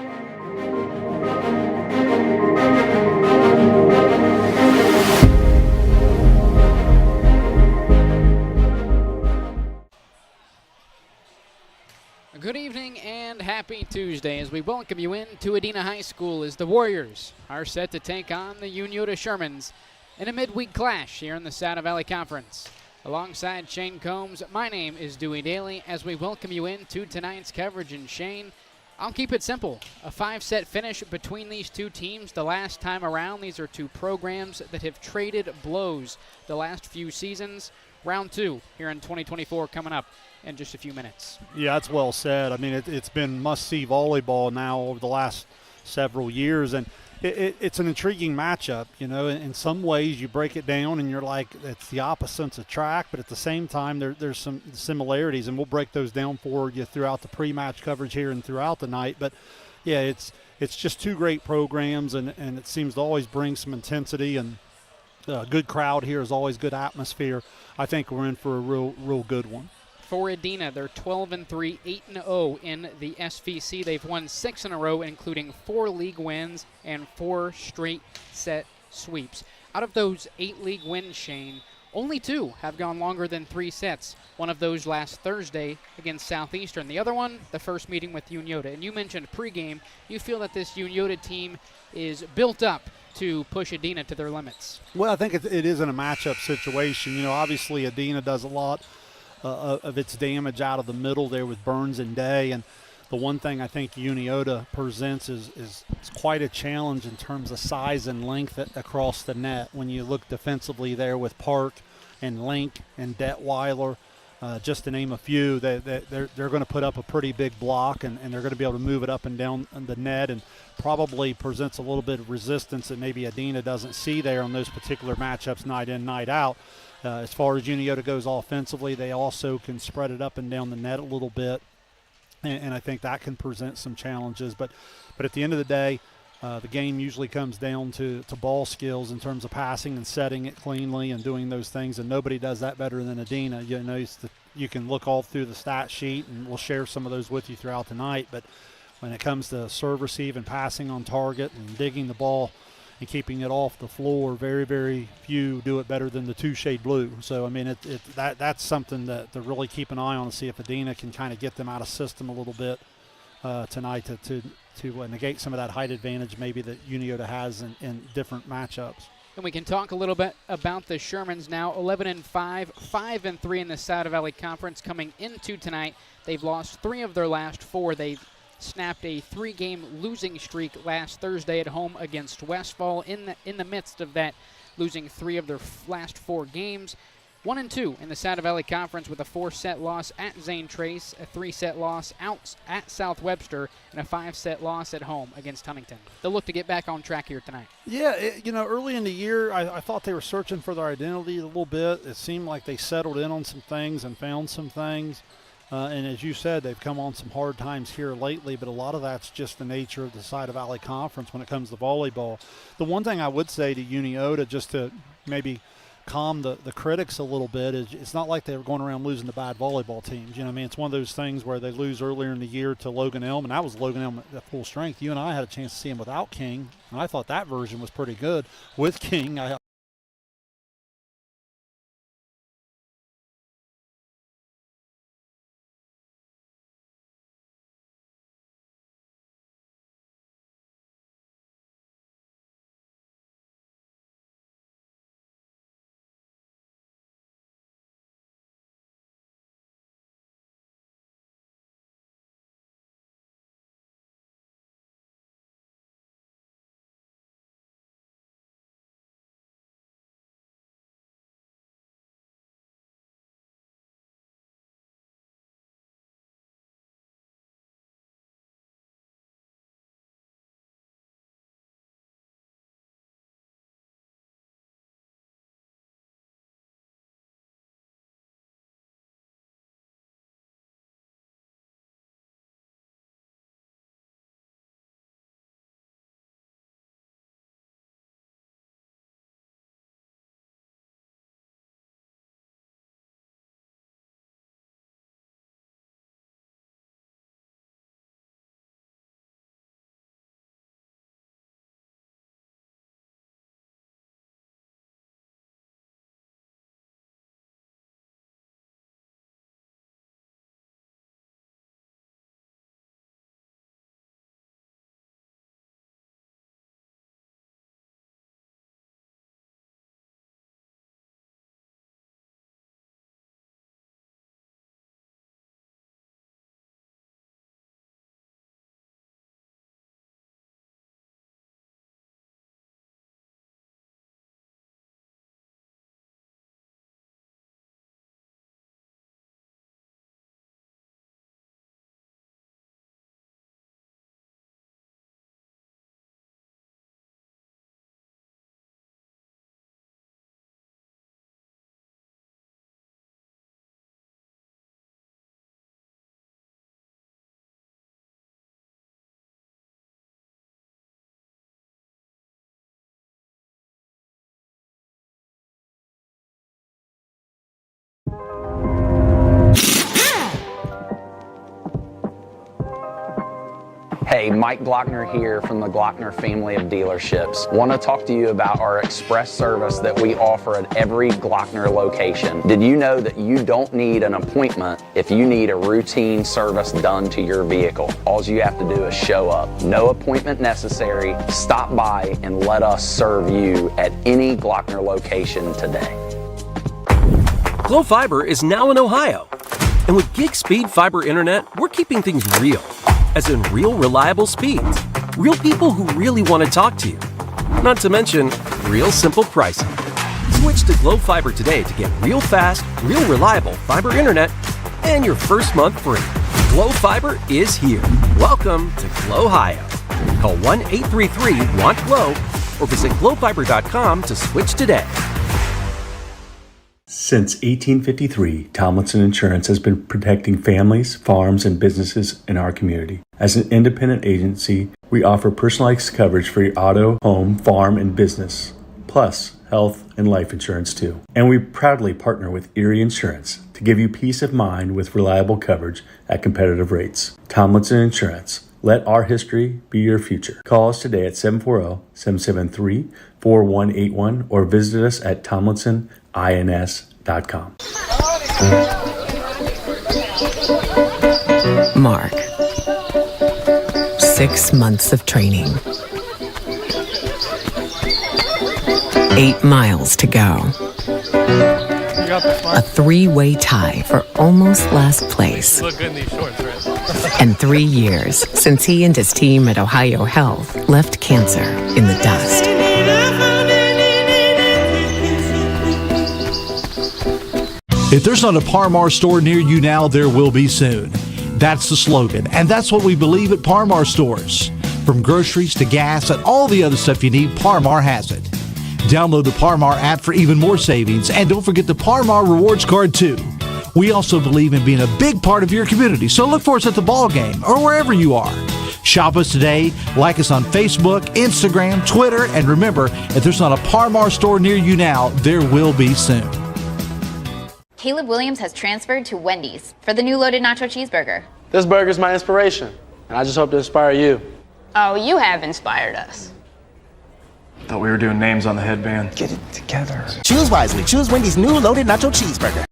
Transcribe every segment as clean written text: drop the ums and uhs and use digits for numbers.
Good evening and happy Tuesday as we welcome you in to Adena High School as the Warriors are set to take on the Unioto SHERMANS in a midweek clash here in the South Valley Conference. Alongside Shane Combs, my name is Dewey Daly as we welcome you into tonight's coverage. And Shane, I'll keep it simple. A 5-set finish between these two teams the last time around. These are two programs that have traded blows the last few seasons. Round 2 here in 2024 coming up in just a few minutes. Yeah, that's well said. I mean, it's been must-see volleyball now over the last several years, and it's an intriguing matchup. You know, in some ways you break it down and you're like, it's the opposites attract, but at the same time there's some similarities, and we'll break those down for you throughout the pre-match coverage here and throughout the night. But yeah, it's just two great programs, and it seems to always bring some intensity, and good crowd here is always good atmosphere. I think we're in for a real good one. For Adena, they're 12-3, 8-0 in the SVC. They've won 6 in a row, including 4 league wins and 4 straight set sweeps. Out of those 8 league wins, Shane, only 2 have gone longer than 3 sets. One of those last Thursday against Southeastern. The other one, the first meeting with Unioto. And you mentioned pregame, you feel that this Unioto team is built up to push Adena to their limits. Well, I think it isn't a matchup situation. You know, obviously Adena does a lot of its damage out of the middle there with Burns and Day, and the one thing I think Unioto presents is quite a challenge in terms of size and length across the net. When you look defensively there with Park and Link and Detweiler, just to name a few, they're going to put up a pretty big block, and they're going to be able to move it up and down the net, and probably presents a little bit of resistance that maybe Adena doesn't see there on those particular matchups night in, night out. As far as Unioto goes offensively, they also can spread it up and down the net a little bit, and I think that can present some challenges. But at the end of the day, the game usually comes down to ball skills in terms of passing and setting it cleanly and doing those things, and nobody does that better than Adena. You know, you can look all through the stat sheet, and we'll share some of those with you throughout the night, but when it comes to serve, receive, and passing on target and digging the ball and keeping it off the floor, very, very few do it better than the two-shade blue. So, I mean, that's something to really keep an eye on to see if Adena can kind of get them out of system a little bit tonight to negate some of that height advantage maybe that Unioto has in different matchups. And we can talk a little bit about the Shermans now. 11-5, 5-3 in the South Valley Conference coming into tonight. They've lost 3 of their last 4. They've snapped a 3-game losing streak last Thursday at home against Westfall. In the midst of that, losing 3 of their last 4 games. 1-2 in the South Valley Conference with a 4-set loss at Zane Trace, a 3-set loss out at South Webster, and a 5-set loss at home against Huntington. They'll look to get back on track here tonight. Yeah, early in the year, I thought they were searching for their identity a little bit. It seemed like they settled in on some things and found some things. And as you said, they've come on some hard times here lately, but a lot of that's just the nature of the South Valley Conference when it comes to volleyball. The one thing I would say to Unioto, just to maybe calm the critics a little bit, is it's not like they were going around losing to bad volleyball teams. You know what I mean? It's one of those things where they lose earlier in the year to Logan Elm, and that was Logan Elm at full strength. You and I had a chance to see him without King, and I thought that version was pretty good. With King, Hey, Mike Glockner here from the Glockner family of dealerships. Want to talk to you about our express service that we offer at every Glockner location. Did you know that you don't need an appointment if you need a routine service done to your vehicle? All you have to do is show up. No appointment necessary. Stop by and let us serve you at any Glockner location today. Glo Fiber is now in Ohio. And with gig speed fiber internet, we're keeping things real. As in real reliable speeds. Real people who really want to talk to you. Not to mention, real simple pricing. Switch to Glo Fiber today to get real fast, real reliable fiber internet and your first month free. Glo Fiber is here. Welcome to Glo-Hio. Call 1-833-WANT-GLO or visit glofiber.com to switch today. Since 1853, Tomlinson Insurance has been protecting families, farms, and businesses in our community. As an independent agency, we offer personalized coverage for your auto, home, farm, and business, plus health and life insurance too. And we proudly partner with Erie Insurance to give you peace of mind with reliable coverage at competitive rates. Tomlinson Insurance. Let our history be your future. Call us today at 740-773-4181 or visit us at tomlinsonins.com. Mark. 6 months of training. 8 miles to go. A 3-way tie for almost last place. You look good in these shorts, right? And 3 years since he and his team at Ohio Health left cancer in the dust. If there's not a Par Mar store near you now, there will be soon. That's the slogan, and that's what we believe at Par Mar stores. From groceries to gas and all the other stuff you need, Par Mar has it. Download the Par Mar app for even more savings, and don't forget the Par Mar rewards card too. We also believe in being a big part of your community, so look for us at the ball game or wherever you are. Shop us today, like us on Facebook, Instagram, Twitter, and remember, if there's not a Par Mar store near you now, there will be soon. Caleb Williams has transferred to Wendy's for the new loaded nacho cheeseburger. This burger's my inspiration, and I just hope to inspire you. Oh, you have inspired us. Thought we were doing names on the headband. Get it together. Choose wisely. Choose Wendy's new loaded nacho cheeseburger.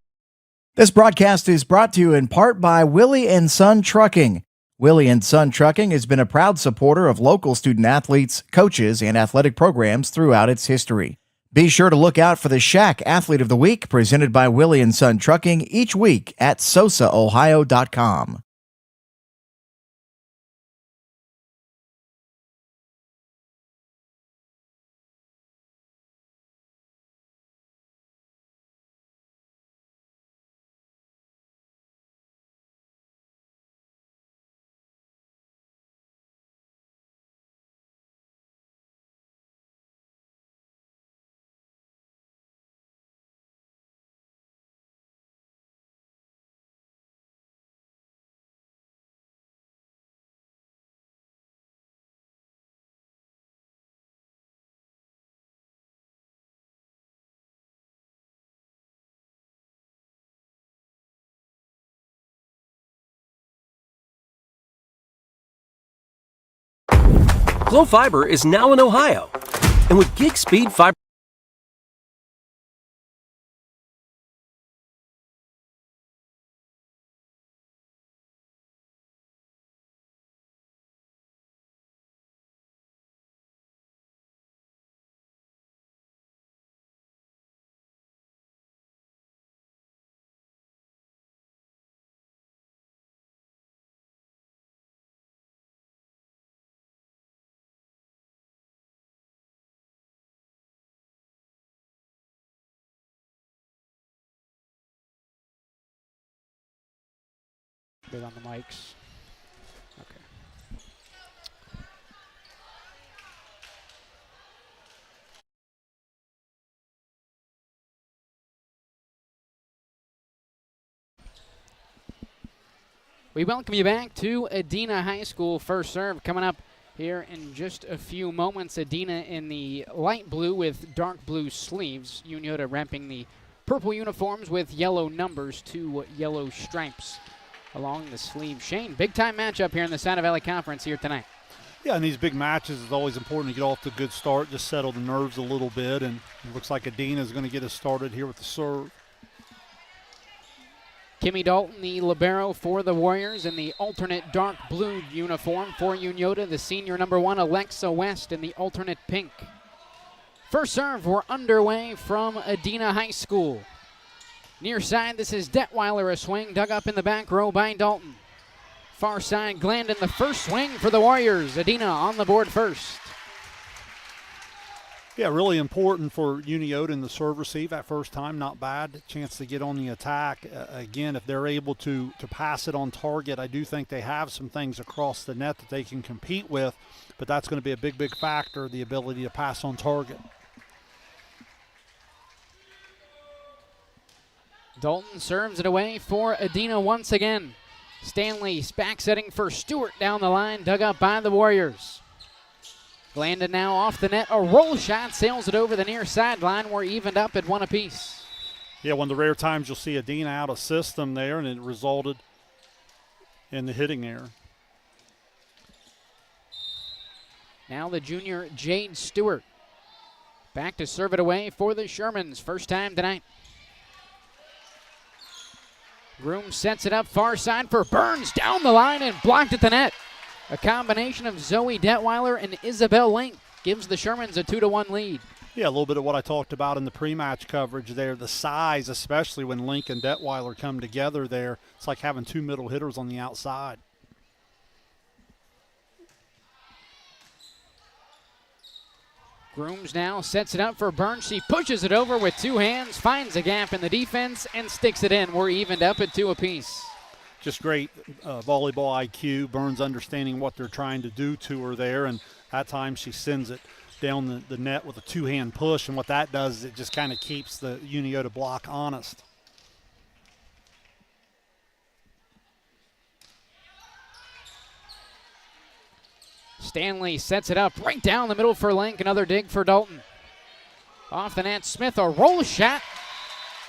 This broadcast is brought to you in part by Willie & Son Trucking. Willie & Son Trucking has been a proud supporter of local student athletes, coaches, and athletic programs throughout its history. Be sure to look out for the Shack Athlete of the Week presented by Willie & Son Trucking each week at sosaohio.com. Glo Fiber is now in Ohio. And with gig speed fiber... Bit on the mics. Okay. We welcome you back to Adena High School. First serve coming up here in just a few moments. Adena in the light blue with dark blue sleeves. Unioto repping the purple uniforms with yellow numbers, 2 yellow stripes along the sleeve. Shane, big time matchup here in the South Valley Conference here tonight. Yeah, in these big matches, it's always important to get off to a good start, just settle the nerves a little bit, and it looks like Adena is going to get us started here with the serve. Kimmy Dalton, the libero for the Warriors, in the alternate dark blue uniform for Unioto. The senior number 1, Alexa West, in the alternate pink. First serve, we're underway from Adena High School. Near side, this is Detweiler, a swing dug up in the back row by Dalton. Far side, Glandon, the first swing for the Warriors. Adena on the board first. Yeah, really important for Unioto in the serve receive that first time. Not bad. Chance to get on the attack. Again, if they're able to pass it on target, I do think they have some things across the net that they can compete with, but that's going to be a big, big factor, the ability to pass on target. Dalton serves it away for Adena once again. Stanley's back setting for Stewart down the line, dug up by the Warriors. Glandon now off the net, a roll shot, sails it over the near sideline. We're evened up at 1 apiece. Yeah, one of the rare times you'll see Adena out of system there, and it resulted in the hitting error. Now the junior Jade Stewart back to serve it away for the Shermans, first time tonight. Groom sets it up far side for Burns, down the line and blocked at the net. A combination of Zoe Detweiler and Isabel Link gives the Shermans a 2-1 lead. Yeah, a little bit of what I talked about in the pre-match coverage there, the size, especially when Link and Detweiler come together there. It's like having 2 middle hitters on the outside. Grooms now sets it up for Burns. She pushes it over with 2 hands, finds a gap in the defense, and sticks it in. We're evened up at 2 apiece. Just great volleyball IQ. Burns understanding what they're trying to do to her there, and that time she sends it down the net with a 2-hand push, and what that does is it just kind of keeps the Unioto block honest. Stanley sets it up right down the middle for Link. Another dig for Dalton. Off the net, Smith, a roll shot.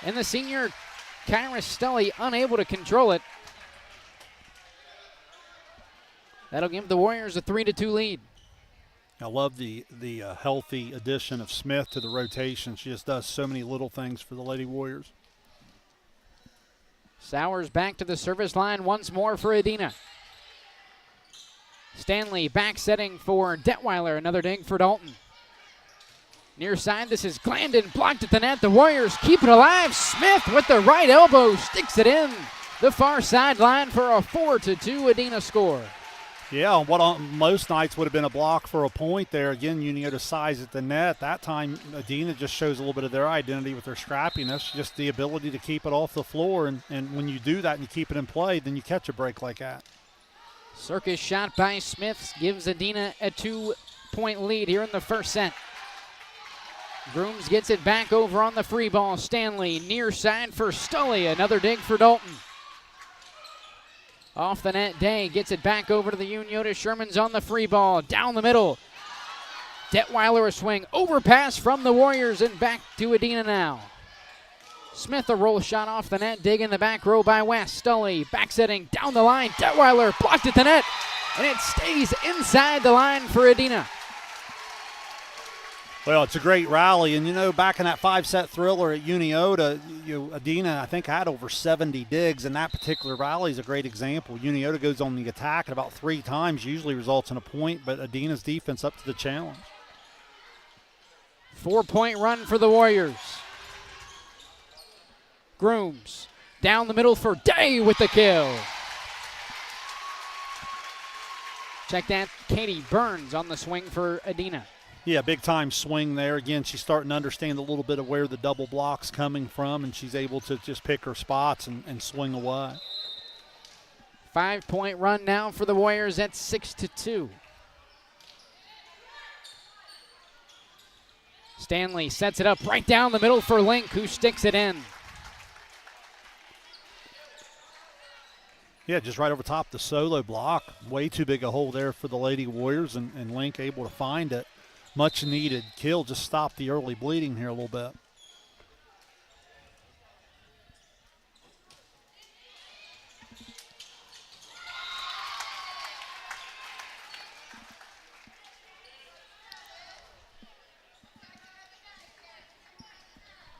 And the senior Kyra Stelly unable to control it. That'll give the Warriors a 3-2 lead. I love the healthy addition of Smith to the rotation. She just does so many little things for the Lady Warriors. Sowers back to the service line once more for Adena. Stanley back setting for Detweiler. Another dig for Dalton. Near side, this is Glandon, blocked at the net. The Warriors keep it alive. Smith with the right elbow sticks it in the far sideline for a 4-2 Adena score. Yeah, what on most nights would have been a block for a point there. Again, Unioto size at the net. That time, Adena just shows a little bit of their identity with their scrappiness, just the ability to keep it off the floor. And when you do that and you keep it in play, then you catch a break like that. Circus shot by Smith gives Adena a 2-point lead here in the first set. Grooms gets it back over on the free ball. Stanley near side for Stully. Another dig for Dalton. Off the net, Day gets it back over to the Unioto Shermans on the free ball. Down the middle. Detweiler a swing. Overpass from the Warriors and back to Adena now. Smith a roll shot off the net. Dig in the back row by West. Stully back setting down the line. Detweiler blocked at the net. And it stays inside the line for Adena. Well, it's a great rally. And, you know, back in that 5-set thriller at Unioto, Adena, I think, had over 70 digs, and that particular rally is a great example. Unioto goes on the attack at about 3 times, usually results in a point, but Adena's defense up to the challenge. 4-point run for the Warriors. Grooms down the middle for Day with the kill. Check that, Katie Burns on the swing for Adena. Yeah, big-time swing there. Again, she's starting to understand a little bit of where the double block's coming from, and she's able to just pick her spots and swing away. 5-point run now for the Warriors at 6-2. Stanley sets it up right down the middle for Link, who sticks it in. Yeah, just right over top the solo block. Way too big a hole there for the Lady Warriors, and Link able to find it. Much needed kill, just stopped the early bleeding here a little bit.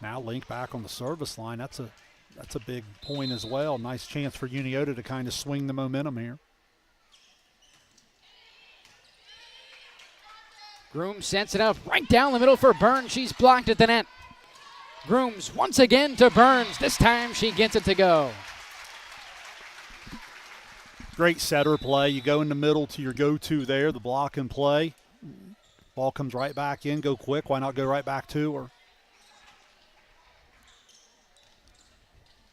Now Link back on the service line. That's a big point as well. Nice chance for Unioto to kind of swing the momentum here. Grooms sets it up right down the middle for Burns. She's blocked at the net. Grooms once again to Burns. This time she gets it to go. Great setter play. You go in the middle to your go-to there, the block and play. Ball comes right back in. Go quick. Why not go right back to her?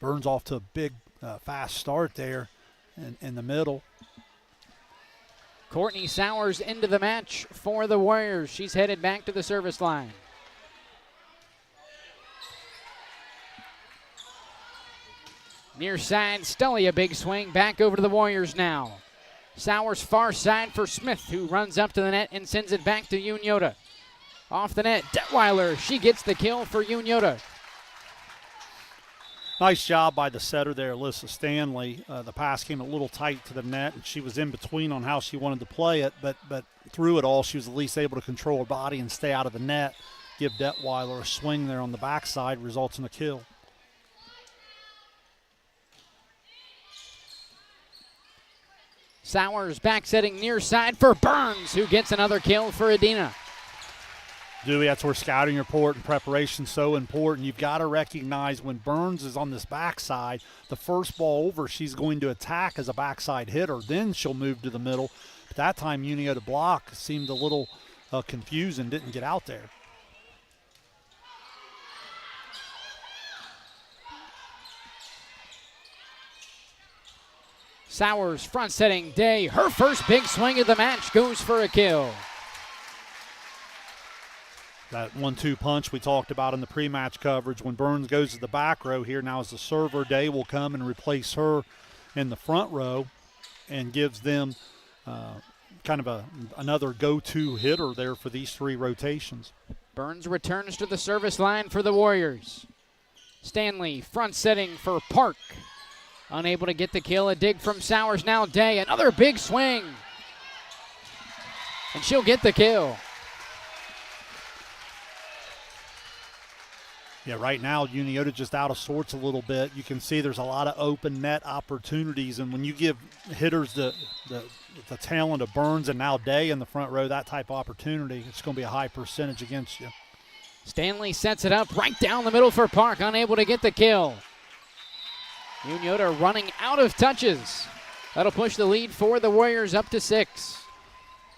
Burns off to a big, fast start there in the middle. Courtney Sowers into the match for the Warriors. She's headed back to the service line. Near side, Stully a big swing back over to the Warriors now. Sowers far side for Smith, who runs up to the net and sends it back to Unioto. Off the net, Detweiler, she gets the kill for Unioto. Nice job by the setter there, Alyssa Stanley. The pass came a little tight to the net, and she was in between on how she wanted to play it, but through it all, she was at least able to control her body and stay out of the net. Give Detweiler a swing there on the backside, results in a kill. Sowers back setting near side for Burns, who gets another kill for Adena. Dewey, that's where scouting report and preparation is so important. You've got to recognize when Burns is on this backside, the first ball over, she's going to attack as a backside hitter. Then she'll move to the middle. But that time, Unioto block seemed a little confused and didn't get out there. Sowers front setting Day. Her first big swing of the match goes for a kill. That 1-2 punch we talked about in the pre-match coverage. When Burns goes to the back row here, now as the server, Day will come and replace her in the front row and gives them kind of another go-to hitter there for these three rotations. Burns returns to the service line for the Warriors. Stanley front setting for Park. Unable to get the kill. A dig from Sowers. Now Day. Another big swing. And she'll get the kill. Yeah, right now, Unioto just out of sorts a little bit. You can see there's a lot of open net opportunities, and when you give hitters the talent of Burns and now Day in the front row, that type of opportunity, it's going to be a high percentage against you. Stanley sets it up right down the middle for Park, unable to get the kill. Unioto running out of touches. That'll push the lead for the Warriors up to 6.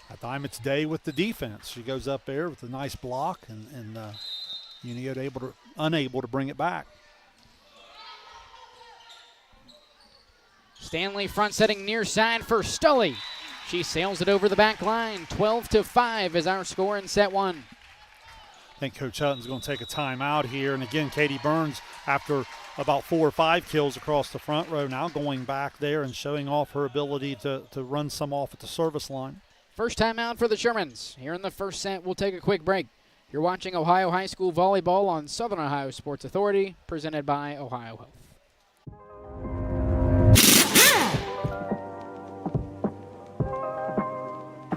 That time it's Day with the defense. She goes up there with a nice block, and Unioto unable to bring it back. Stanley front setting near side for Stully. She sails it over the back line. 12-5 is our score in set 1. I think Coach Hutton's going to take a timeout here. And again, Katie Burns, after about 4 or 5 kills across the front row, now going back there and showing off her ability to run some off at the service line. First timeout for the Shermans. Here in the first set, we'll take a quick break. You're watching Ohio High School Volleyball on Southern Ohio Sports Authority, presented by Ohio Health.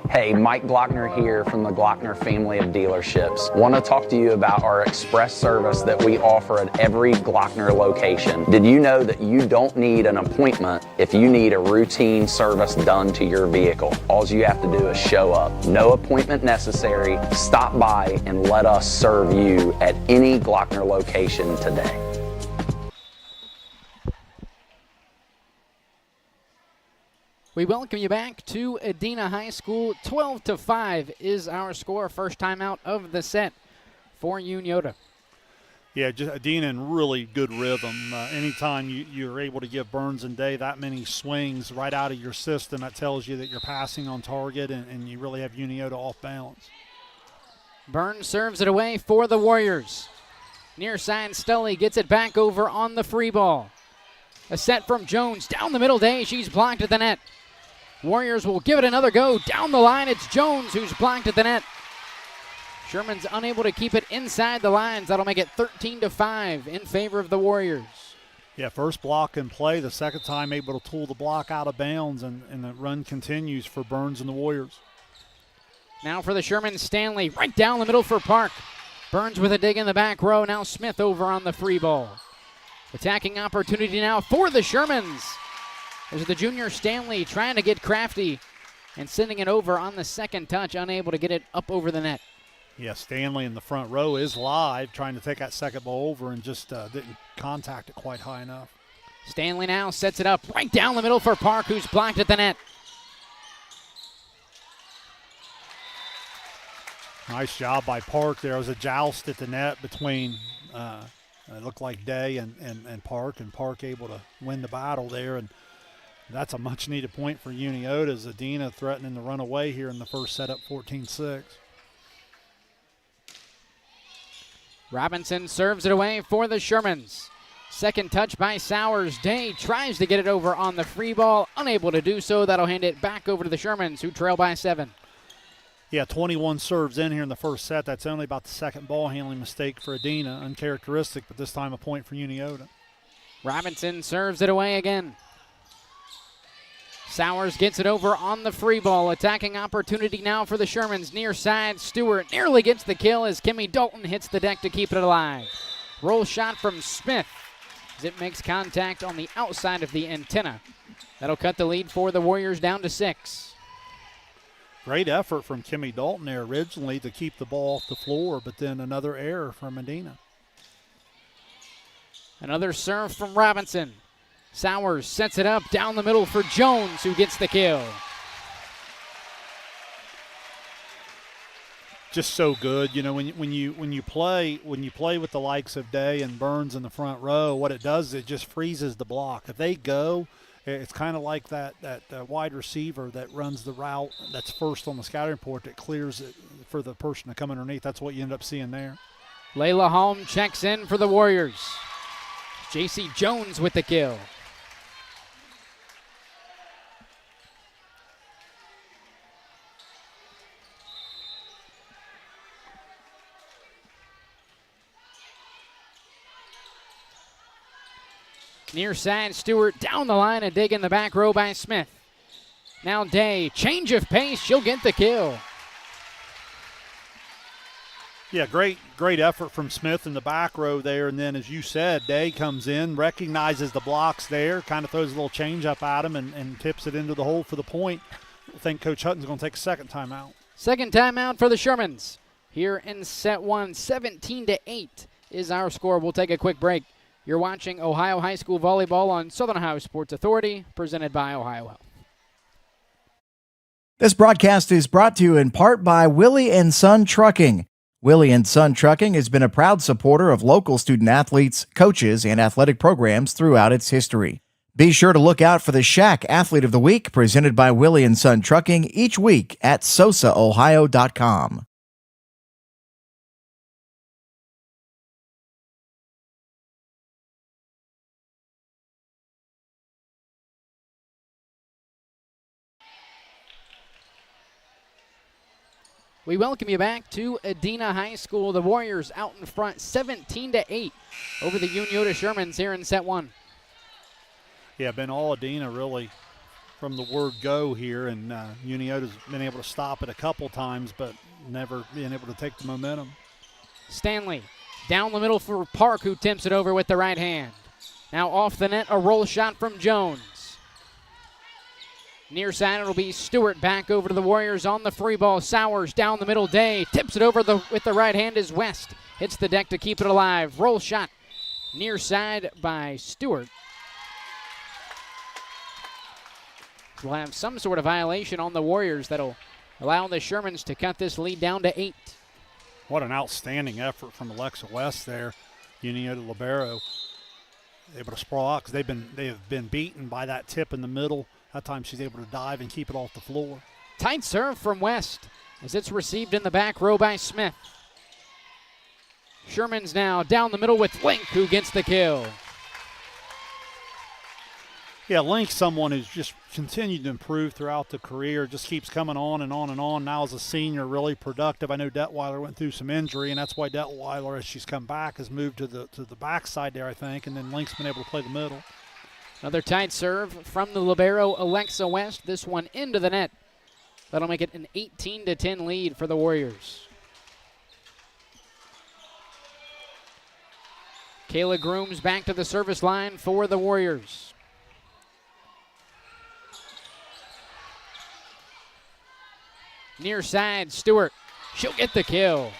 Hey, Mike Glockner here from the Glockner family of dealerships. Want to talk to you about our express service that we offer at every Glockner location. Did you know that you don't need an appointment if you need a routine service done to your vehicle? All you have to do is show up. No appointment necessary. Stop by and let us serve you at any Glockner location today. We welcome you back to Adena High School. 12-5 is our score. First timeout of the set for Unioto. Yeah, just Adena in really good rhythm. Anytime you're able to give Burns and Day that many swings right out of your system, that tells you that you're passing on target and you really have Unioto off balance. Burns serves it away for the Warriors. Near side, Stully gets it back over on the free ball. A set from Jones down the middle. Day, she's blocked at the net. Warriors will give it another go. Down the line, it's Jones who's blocked at the net. Sherman's unable to keep it inside the lines. That'll make it 13-5 in favor of the Warriors. Yeah, first block in play. The second time able to pull the block out of bounds, and the run continues for Burns and the Warriors. Now for the Sherman, Stanley right down the middle for Park. Burns with a dig in the back row. Now Smith over on the free ball. Attacking opportunity now for the Shermans. There's the junior Stanley trying to get crafty and sending it over on the second touch, unable to get it up over the net. Yeah, Stanley in the front row is live, trying to take that second ball over and just didn't contact it quite high enough. Stanley now sets it up right down the middle for Park, who's blocked at the net. Nice job by Park. There was a joust at the net between, it looked like Day and Park, and Park able to win the battle there. And that's a much-needed point for Unioto as Adena threatening to run away here in the first set up 14-6. Robinson serves it away for the Shermans. Second touch by Sowers. Day tries to get it over on the free ball, unable to do so. That'll hand it back over to the Shermans, who trail by 7. Yeah, 21 serves in here in the first set. That's only about the second ball handling mistake for Adena. Uncharacteristic, but this time a point for Unioto. Robinson serves it away again. Sowers gets it over on the free ball. Attacking opportunity now for the Shermans. Near side, Stewart nearly gets the kill as Kimmy Dalton hits the deck to keep it alive. Roll shot from Smith as it makes contact on the outside of the antenna. That'll cut the lead for the Warriors down to 6. Great effort from Kimmy Dalton there originally to keep the ball off the floor, but then another error from Adena. Another serve from Robinson. Sowers sets it up down the middle for Jones, who gets the kill. Just so good, you know, when you play with the likes of Day and Burns in the front row, what it does is it just freezes the block. If they go, it's kind of like that wide receiver that runs the route that's first on the scouting report that clears it for the person to come underneath. That's what you end up seeing there. Layla Holm checks in for the Warriors. J.C. Jones with the kill. Near side, Stewart down the line, a dig in the back row by Smith. Now Day, change of pace, she'll get the kill. Yeah, great effort from Smith in the back row there, and then as you said, Day comes in, recognizes the blocks there, kind of throws a little change up at him and tips it into the hole for the point. I think Coach Hutton's going to take a second timeout. Second timeout for the Shermans. Here in set 1, 17-8 is our score. We'll take a quick break. You're watching Ohio High School Volleyball on Southern Ohio Sports Authority, presented by Ohio Health. This broadcast is brought to you in part by Willie and Son Trucking. Willie and Son Trucking has been a proud supporter of local student athletes, coaches, and athletic programs throughout its history. Be sure to look out for the Shack Athlete of the Week, presented by Willie and Son Trucking, each week at sosaohio.com. We welcome you back to Adena High School. The Warriors out in front 17-8 over the Unioto Shermans here in set 1. Yeah, been all Adena really from the word go here, and Unioto's been able to stop it a couple times, but never being able to take the momentum. Stanley down the middle for Park, who tips it over with the right hand. Now off the net, a roll shot from Jones. Near side, it'll be Stewart back over to the Warriors on the free ball. Sowers down the middle. Day tips it over with the right hand as West hits the deck to keep it alive. Roll shot near side by Stewart. We'll have some sort of violation on the Warriors that'll allow the Shermans to cut this lead down to 8. What an outstanding effort from Alexa West there. Unioto libero able to sprawl out because they have been beaten by that tip in the middle. That time she's able to dive and keep it off the floor. Tight serve from West as it's received in the back row by Smith. Sherman's now down the middle with Link, who gets the kill. Yeah, Link's someone who's just continued to improve throughout the career, just keeps coming on and on and on. Now as a senior, really productive. I know Detweiler went through some injury, and that's why Detweiler, as she's come back, has moved to the backside there, I think, and then Link's been able to play the middle. Another tight serve from the libero, Alexa West. This one into the net. That'll make it an 18-10 lead for the Warriors. Kayla Grooms back to the service line for the Warriors. Near side, Stewart. She'll get the kill.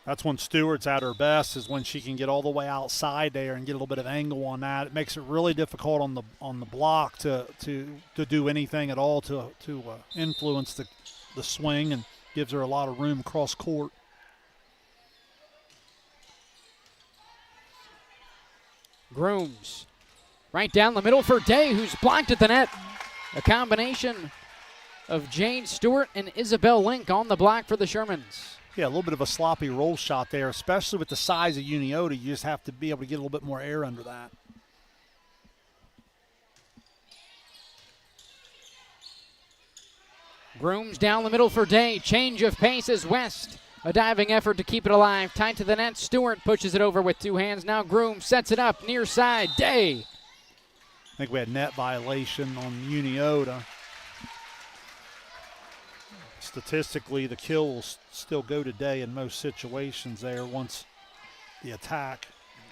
That's when Stewart's at her best, is when she can get all the way outside there and get a little bit of angle on that. It makes it really difficult on the block to do anything at all to influence the swing, and gives her a lot of room cross court. Grooms right down the middle for Day, who's blocked at the net. A combination of Jade Stewart and Isabel Link on the block for the Shermans. Yeah, a little bit of a sloppy roll shot there, especially with the size of Unioto. You just have to be able to get a little bit more air under that. Grooms down the middle for Day. Change of pace is West. A diving effort to keep it alive. Tied to the net. Stewart pushes it over with two hands. Now Grooms sets it up near side. Day. I think we had net violation on Unioto. Statistically, the kill will still go to Day in most situations there once the attack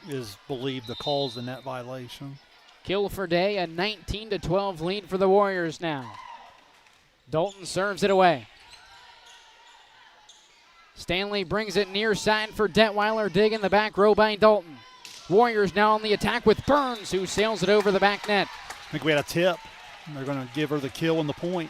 is believed to cause the net violation. Kill for Day, a 19-12 lead for the Warriors now. Dalton serves it away. Stanley brings it near side for Detweiler. Dig in the back row by Dalton. Warriors now on the attack with Burns, who sails it over the back net. I think we had a tip. They're going to give her the kill and the point.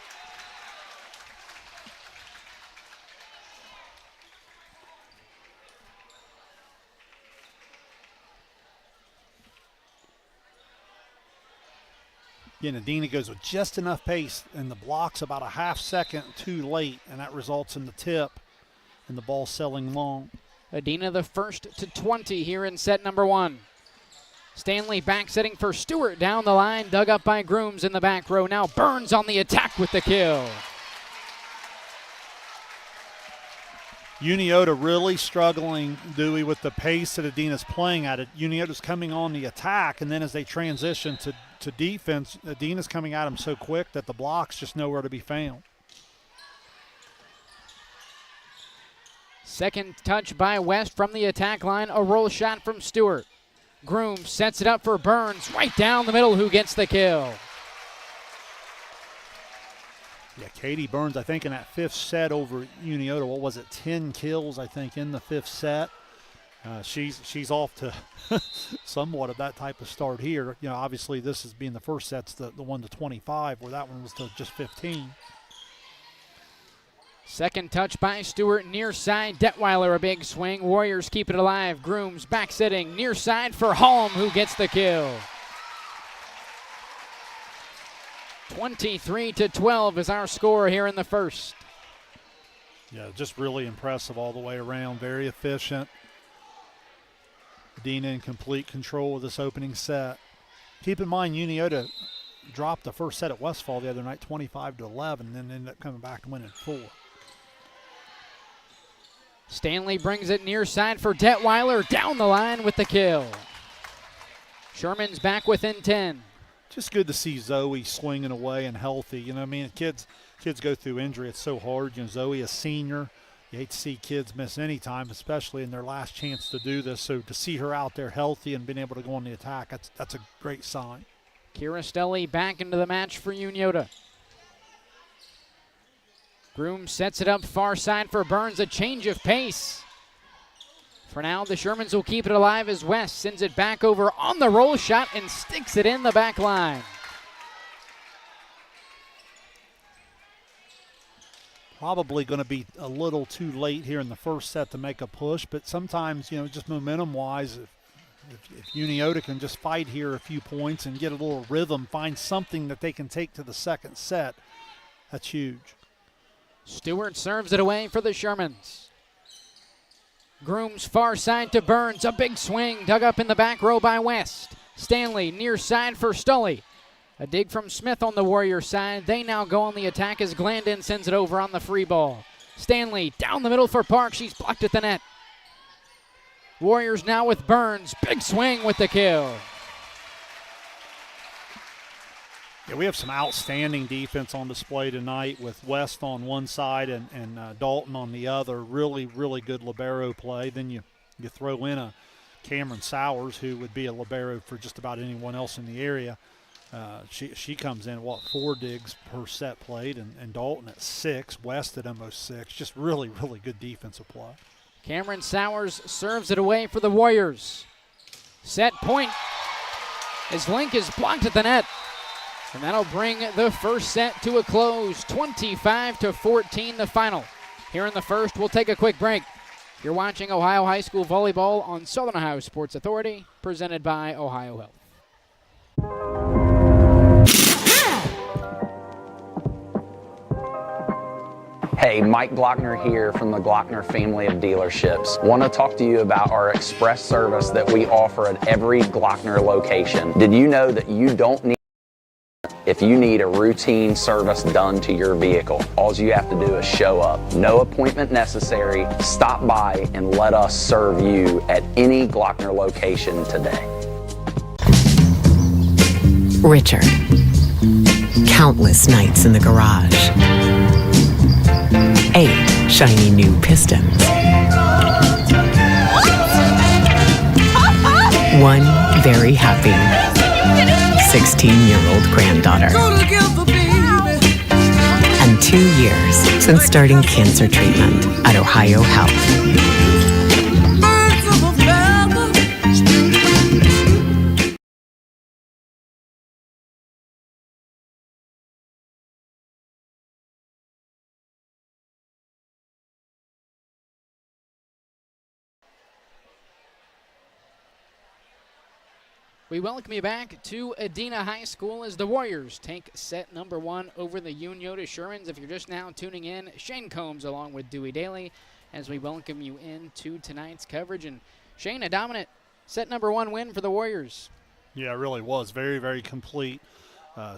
Again, Adena goes with just enough pace, and the block's about a half second too late, and that results in the tip and the ball sailing long. Adena the first to 20 here in set number one. Stanley back setting for Stewart down the line, dug up by Grooms in the back row. Now Burns on the attack with the kill. Unioto really struggling, Dewey, with the pace that Adena's playing at it. Unioto's coming on the attack, and then as they transition to defense, Adena's coming at them so quick that the block's just nowhere to be found. Second touch by West from the attack line, a roll shot from Stewart. Grooms sets it up for Burns, right down the middle, who gets the kill. Yeah, Katie Burns, I think in that fifth set over Unioto, what was it, 10 kills, I think, in the fifth set. She's off to somewhat of that type of start here. You know, obviously this is being the first set's the 1-25, where that one was to just 15. Second touch by Stewart, near side. Detweiler, a big swing. Warriors keep it alive. Grooms back sitting, near side for Holm, who gets the kill. 23-12 is our score here in the first. Yeah, just really impressive all the way around. Very efficient. Adena in complete control of this opening set. Keep in mind, Unioto dropped the first set at Westfall the other night, 25-11, and then ended up coming back and winning 4. Stanley brings it near side for Detweiler, down the line with the kill. Sherman's back within 10. Just good to see Zoe swinging away and healthy. You know, I mean, kids go through injury. It's so hard. You know, Zoe, a senior, you hate to see kids miss any time, especially in their last chance to do this. So to see her out there healthy and being able to go on the attack, that's a great sign. Kira Stelly back into the match for Unioto. Groom sets it up far side for Burns, a change of pace. For now, the Shermans will keep it alive as West sends it back over on the roll shot and sticks it in the back line. Probably going to be a little too late here in the first set to make a push, but sometimes, you know, just momentum-wise, if Unioto can just fight here a few points and get a little rhythm, find something that they can take to the second set, that's huge. Stewart serves it away for the Shermans. Grooms far side to Burns, a big swing dug up in the back row by West. Stanley near side for Stully. A dig from Smith on the Warrior side. They now go on the attack as Glandon sends it over on the free ball. Stanley down the middle for Park. She's blocked at the net. Warriors now with Burns. Big swing with the kill. Yeah, we have some outstanding defense on display tonight with West on one side and Dalton on the other. Really, really good libero play. Then you You throw in a Cameron Sowers, who would be a libero for just about anyone else in the area. She comes in, 4 digs per set played, and Dalton at 6, West at almost 6. Just really, really good defensive play. Cameron Sowers serves it away for the Warriors. Set point. His link is blocked at the net. And that'll bring the first set to a close. 25-14 the final. Here in the first, we'll take a quick break. You're watching Ohio High School Volleyball on Southern Ohio Sports Authority, presented by Ohio Health. Hey, Mike Glockner here from the Glockner family of dealerships. Want to talk to you about our express service that we offer at every Glockner location. Did you know that you don't need if you need a routine service done to your vehicle? All you have to do is show up. No appointment necessary. Stop by and let us serve you at any Glockner location today. Richard. Countless nights in the garage. 8 shiny new pistons. 1 very happy 16-year-old granddaughter. And 2 years since starting cancer treatment at Ohio Health. We welcome you back to Adena High School as the Warriors take set number 1 over the Unioto Shermans. If you're just now tuning in, Shane Combs along with Dewey Daly as we welcome you into tonight's coverage. And Shane, a dominant set number 1 win for the Warriors. Yeah, it really was. Very, very complete.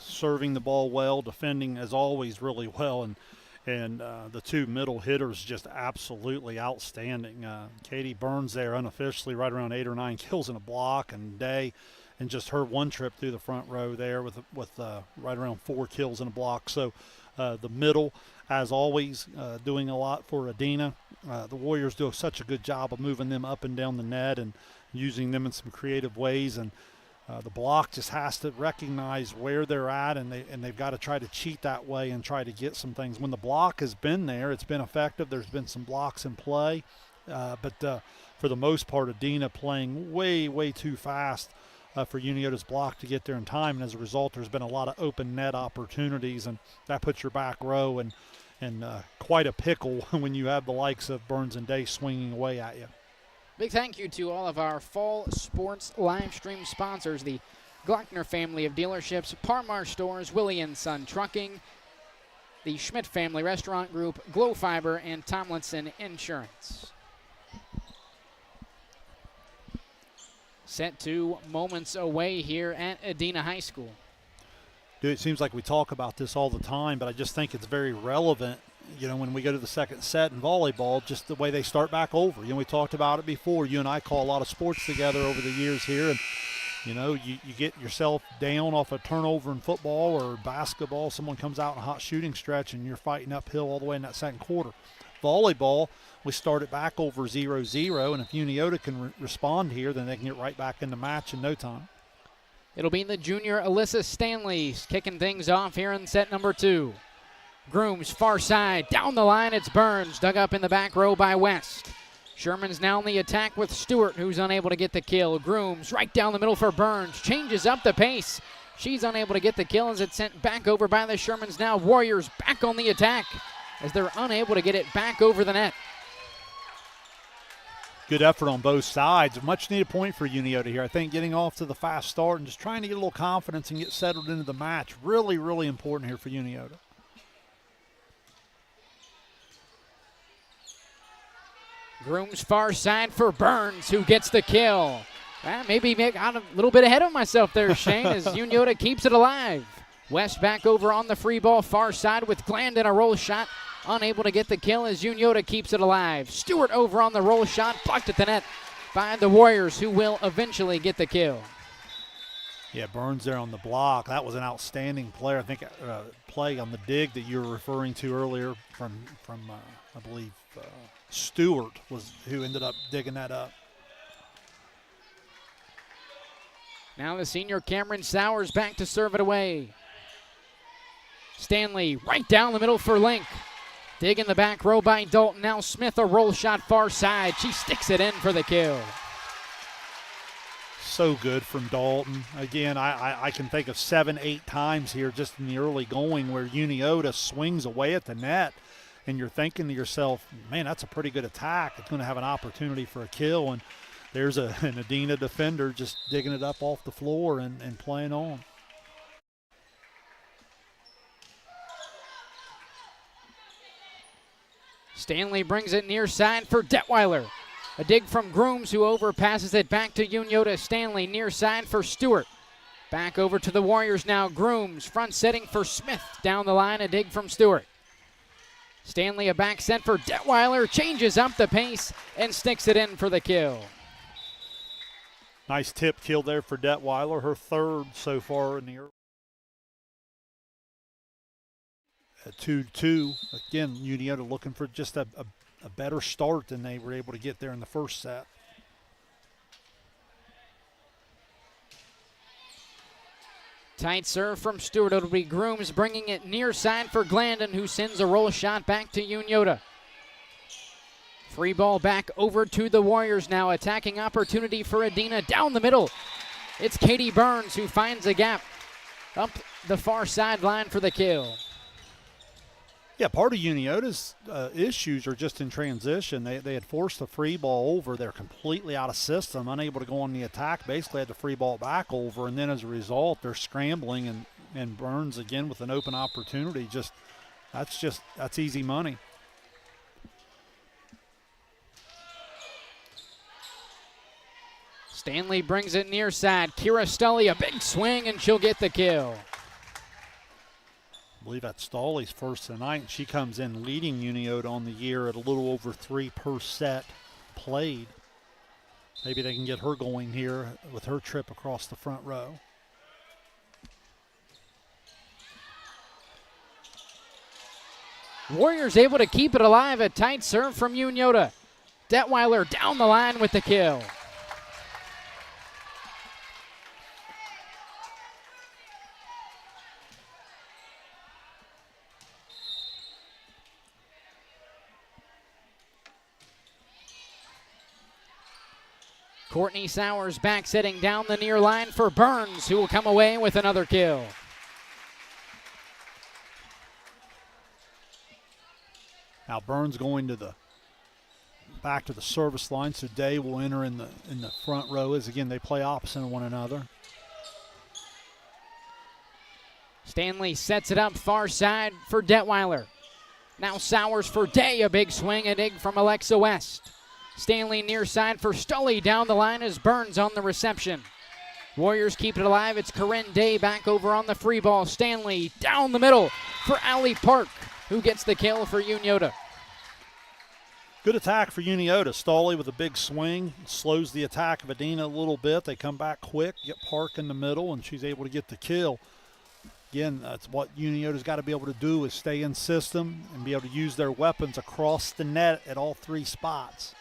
Serving the ball well, defending as always really well, and the 2 middle hitters just absolutely outstanding. Katie Burns there unofficially right around 8 or 9 kills in a block, and Day, and just her 1 trip through the front row there with right around 4 kills in a block. So the middle, as always, doing a lot for Adena. The Warriors do such a good job of moving them up and down the net and using them in some creative ways, and the block just has to recognize where they're at, and they've got to try to cheat that way and try to get some things. When the block has been there, it's been effective. There's been some blocks in play, but for the most part, Adena playing way, way too fast for Unioto's block to get there in time, and as a result, there's been a lot of open net opportunities, and that puts your back row in quite a pickle when you have the likes of Burns and Day swinging away at you. Big thank you to all of our fall sports live stream sponsors, the Glockner family of dealerships, Parmar Stores, Willie & Son Trucking, the Schmidt Family Restaurant Group, Glow Fiber, and Tomlinson Insurance. Set 2 moments away here at Adena High School. Dude, it seems like we talk about this all the time, but I just think it's very relevant, when we go to the second set in volleyball, just the way they start back over. We talked about it before. You and I call a lot of sports together over the years here, and, you get yourself down off a turnover in football or basketball. Someone comes out in a hot shooting stretch, and you're fighting uphill all the way in that second quarter. Volleyball, we start it back over 0-0, and if Unioto can respond here, then they can get right back in the match in no time. It'll be the junior Alyssa Stanley kicking things off here in set number 2. Grooms far side, down the line it's Burns, dug up in the back row by West. Sherman's now on the attack with Stewart, who's unable to get the kill. Grooms right down the middle for Burns, changes up the pace. She's unable to get the kill as it's sent back over by the Shermans now. Warriors back on the attack as they're unable to get it back over the net. Good effort on both sides. A much needed point for Unioto here. I think getting off to the fast start and just trying to get a little confidence and get settled into the match. Really, really important here for Unioto. Grooms far side for Burns, who gets the kill. Maybe got a little bit ahead of myself there, Shane, as Unioto keeps it alive. West back over on the free ball, far side with Glandon, a roll shot. Unable to get the kill as Unioto keeps it alive. Stewart over on the roll shot, blocked at the net by the Warriors, who will eventually get the kill. Yeah, Burns there on the block. That was an outstanding player. I think play on the dig that you were referring to earlier from I believe, Stewart was who ended up digging that up. Now the senior Cameron Sowers back to serve it away. Stanley right down the middle for Link. Dig in the back row by Dalton. Now Smith, a roll shot far side. She sticks it in for the kill. So good from Dalton. Again, I can think of 7-8 times here just in the early going where Unioto swings away at the net, and you're thinking to yourself, man, that's a pretty good attack. It's going to have an opportunity for a kill, and there's an Adena defender just digging it up off the floor and playing on. Stanley brings it near side for Detweiler. A dig from Grooms, who overpasses it back to Unioto. Stanley near side for Stewart. Back over to the Warriors now. Grooms front setting for Smith. Down the line, a dig from Stewart. Stanley a back set for Detweiler. Changes up the pace and sticks it in for the kill. Nice tip kill there for Detweiler, her third so far in the early. At 2-2, again, Unioto looking for just a better start than they were able to get there in the first set. Tight serve from Stewart. It'll be Grooms bringing it near side for Glandon, who sends a roll shot back to Unioto. Free ball back over to the Warriors now. Attacking opportunity for Adena down the middle. It's Katie Burns who finds a gap up the far sideline for the kill. Yeah, part of Unioto's issues are just in transition. They had forced the free ball over. They're completely out of system, unable to go on the attack. Basically had the free ball back over, and then as a result, they're scrambling, and Burns again with an open opportunity. That's easy money. Stanley brings it near side. Kira Stully, a big swing, and she'll get the kill. I believe that's Stolly's first tonight. She comes in leading Unioto on the year at a little over 3 per set played. Maybe they can get her going here with her trip across the front row. Warriors able to keep it alive. A tight serve from Unioto. Detweiler down the line with the kill. Courtney Sowers back setting down the near line for Burns, who will come away with another kill. Now Burns going back to the service line, so Day will enter in the front row as again they play opposite one another. Stanley sets it up far side for Detweiler. Now Sowers for Day, a big swing, a dig from Alexa West. Stanley near side for Stully. Down the line is Burns on the reception. Warriors keep it alive. It's Corinne Day back over on the free ball. Stanley down the middle for Allie Park, who gets the kill for Unioto. Good attack for Unioto. Stully with a big swing. Slows the attack of Adena a little bit. They come back quick, get Park in the middle, and she's able to get the kill. Again, that's what Unioto's got to be able to do, is stay in system and be able to use their weapons across the net at all 3 spots.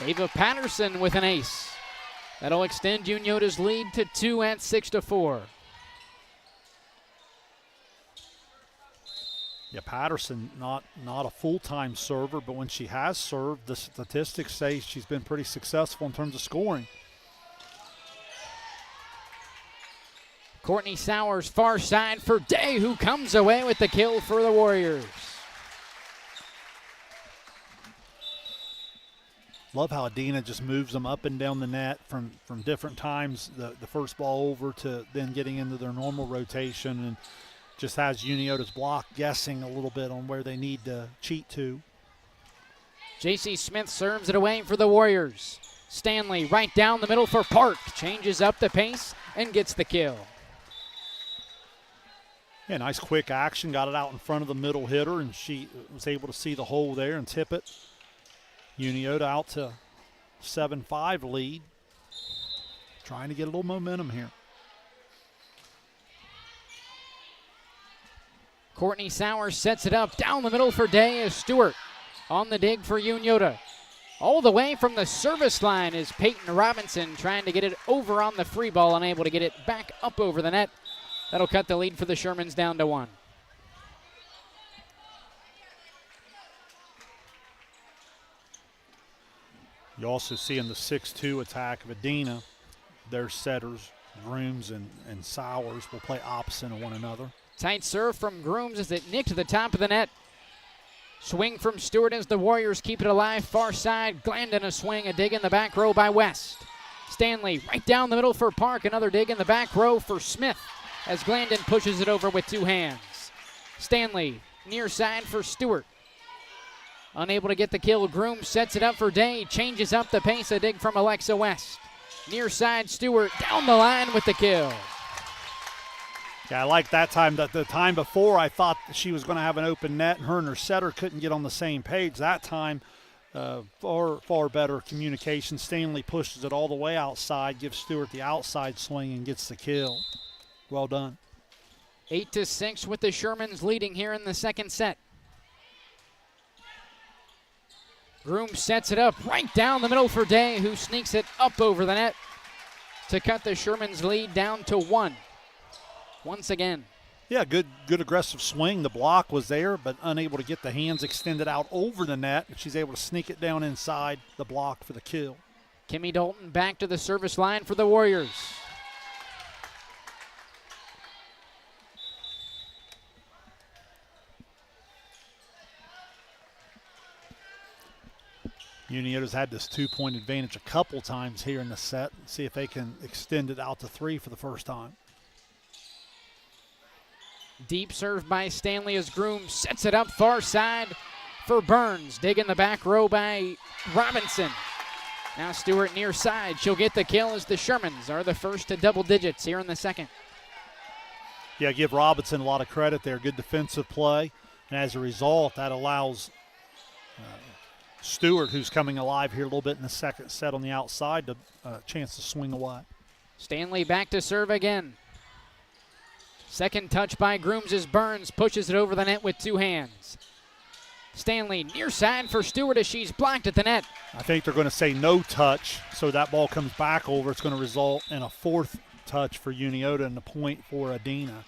Ava Patterson with an ace. That'll extend Unioto's lead to 2 at 6-4. Yeah, Patterson, not a full-time server, but when she has served, the statistics say she's been pretty successful in terms of scoring. Courtney Sowers far side for Day, who comes away with the kill for the Warriors. Love how Adena just moves them up and down the net from different times, the first ball over to then getting into their normal rotation, and just has Unioto's block guessing a little bit on where they need to cheat to. J.C. Smith serves it away for the Warriors. Stanley right down the middle for Park. Changes up the pace and gets the kill. Yeah, nice quick action. Got it out in front of the middle hitter, and she was able to see the hole there and tip it. Unioto out to 7-5 lead. Trying to get a little momentum here. Courtney Sowers sets it up down the middle for Day as Stewart on the dig for Unioto. All the way from the service line is Peyton Robinson trying to get it over on the free ball, unable to get it back up over the net. That'll cut the lead for the Shermans down to 1. You also see in the 6-2 attack of Adena, their setters, Grooms and Sowers, will play opposite of one another. Tight serve from Grooms as it nicked to the top of the net. Swing from Stewart as the Warriors keep it alive. Far side, Glandon a swing, a dig in the back row by West. Stanley right down the middle for Park. Another dig in the back row for Smith as Glandon pushes it over with 2 hands. Stanley near side for Stewart. Unable to get the kill. Groom sets it up for Day. Changes up the pace. A dig from Alexa West. Near side Stewart down the line with the kill. Yeah, I like that time. The time before, I thought she was going to have an open net, and her setter couldn't get on the same page. That time, far better communication. Stanley pushes it all the way outside, gives Stewart the outside swing, and gets the kill. Well done. 8-6 with the Shermans leading here in the second set. Groom sets it up right down the middle for Day, who sneaks it up over the net to cut the Shermans lead down to 1. Once again. Yeah, good aggressive swing. The block was there, but unable to get the hands extended out over the net. She's able to sneak it down inside the block for the kill. Kimmy Dalton back to the service line for the Warriors. Unioto's had this 2-point advantage a couple times here in the set. See if they can extend it out to 3 for the first time. Deep serve by Stanley as Groom sets it up far side for Burns. Dig in the back row by Robinson. Now Stewart near side. She'll get the kill as the Shermans are the first to double digits here in the second. Yeah, give Robinson a lot of credit there. Good defensive play. And as a result, that allows Stewart, who's coming alive here a little bit in the second set on the outside, to chance to swing away. Stanley back to serve again. Second touch by Grooms as Burns pushes it over the net with 2 hands. Stanley near side for Stewart as she's blocked at the net. I think they're going to say no touch, so that ball comes back over. It's going to result in a 4th touch for Unioto and a point for Adena.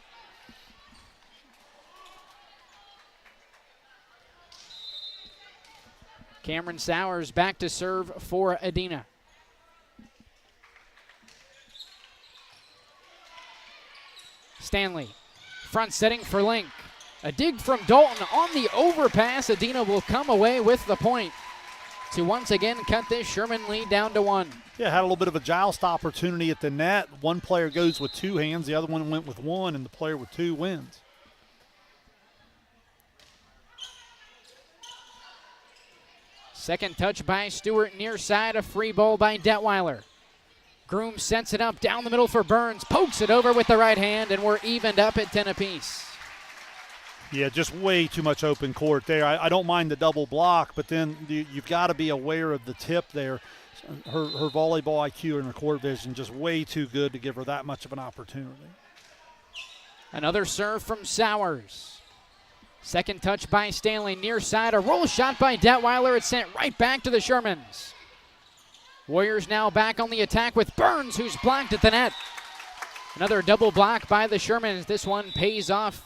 Cameron Sowers back to serve for Adena. Stanley, front setting for Link. A dig from Dalton on the overpass. Adena will come away with the point to once again cut this Sherman lead down to 1. Yeah, had a little bit of a joust opportunity at the net. One player goes with 2 hands, the other one went with 1, and the player with 2 wins. Second touch by Stewart near side, a free ball by Detweiler. Groom sets it up down the middle for Burns, pokes it over with the right hand, and we're evened up at 10 apiece. Yeah, just way too much open court there. I don't mind the double block, but then you've got to be aware of the tip there. Her volleyball IQ and her court vision just way too good to give her that much of an opportunity. Another serve from Sowers. Second touch by Stanley near side, a roll shot by Detweiler. It's sent right back to the Shermans. Warriors now back on the attack with Burns, who's blocked at the net. Another double block by the Shermans. This one pays off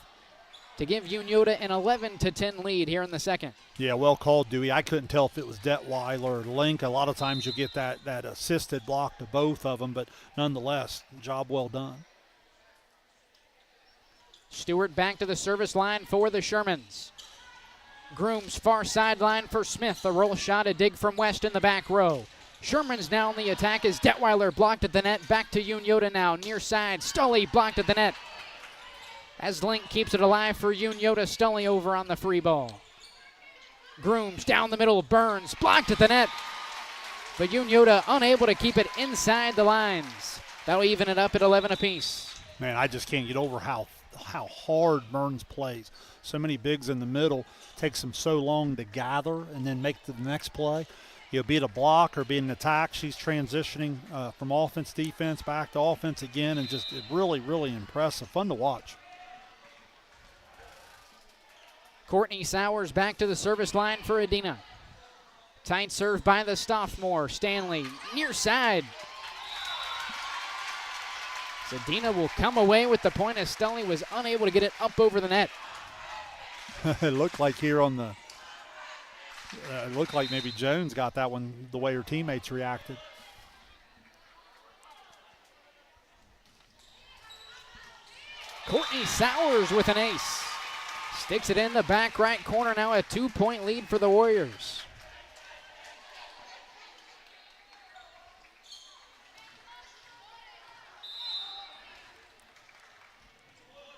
to give Unioto an 11-10 lead here in the second. Yeah, well called, Dewey. I couldn't tell if it was Detweiler or Link. A lot of times you'll get that assisted block to both of them, but nonetheless, job well done. Stewart back to the service line for the Shermans. Grooms far sideline for Smith. A roll shot, a dig from West in the back row. Sherman's now on the attack as Detweiler blocked at the net. Back to Unioto now, near side. Stully blocked at the net. As Link keeps it alive for Unioto, Stully over on the free ball. Grooms down the middle, Burns blocked at the net. But Unioto unable to keep it inside the lines. That'll even it up at 11 apiece. Man, I just can't get over how hard Burns plays. So many bigs in the middle. Takes them so long to gather and then make the next play. Be it a block or be an attack, she's transitioning from offense, defense, back to offense again, and just really, really impressive. Fun to watch. Courtney Sowers back to the service line for Adena. Tight serve by the sophomore, Stanley, near side. So Adena will come away with the point as Stanley was unable to get it up over the net. It looked like here on the, it looked like maybe Jones got that one the way her teammates reacted. Courtney Sowers with an ace. Sticks it in the back right corner, now a 2-point lead for the Warriors.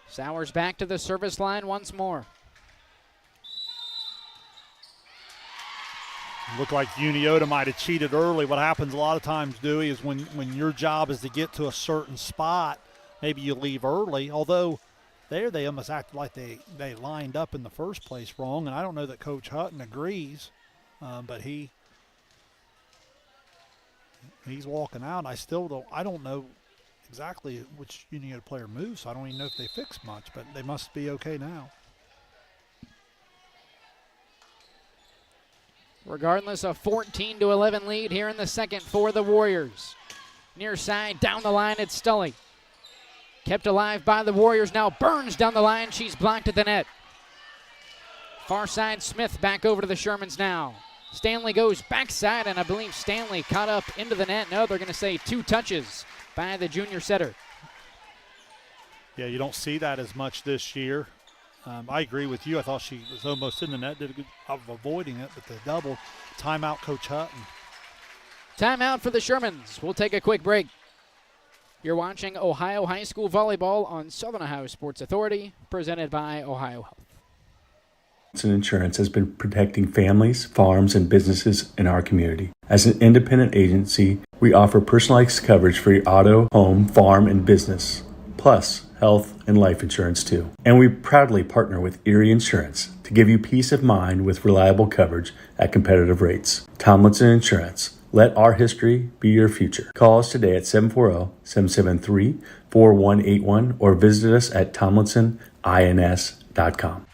Sowers back to the service line once more. Looked like Unioto might have cheated early. What happens a lot of times, Dewey, is when your job is to get to a certain spot, maybe you leave early, although there they almost acted like they lined up in the first place wrong, and I don't know that Coach Hutton agrees, but he's walking out. I don't know exactly which Unioto player moves, so I don't even know if they fixed much, but they must be okay now. Regardless, a 14-11 lead here in the second for the Warriors. Near side, down the line, it's Stully. Kept alive by the Warriors, now Burns down the line, she's blocked at the net. Far side, Smith back over to the Shermans now. Stanley goes backside, and I believe Stanley caught up into the net. No, they're going to say 2 touches by the junior setter. Yeah, you don't see that as much this year. I agree with you. I thought she was almost in the net, did a good job of avoiding it, but the double timeout, Coach Hutton. Timeout for the Shermans. We'll take a quick break. You're watching Ohio High School Volleyball on Southern Ohio Sports Authority, presented by Ohio Health. Insurance has been protecting families, farms, and businesses in our community. As an independent agency, we offer personalized coverage for your auto, home, farm, and business, plus health and life insurance too. And we proudly partner with Erie Insurance to give you peace of mind with reliable coverage at competitive rates. Tomlinson Insurance. Let our history be your future. Call us today at 740-773-4181 or visit us at tomlinsonins.com.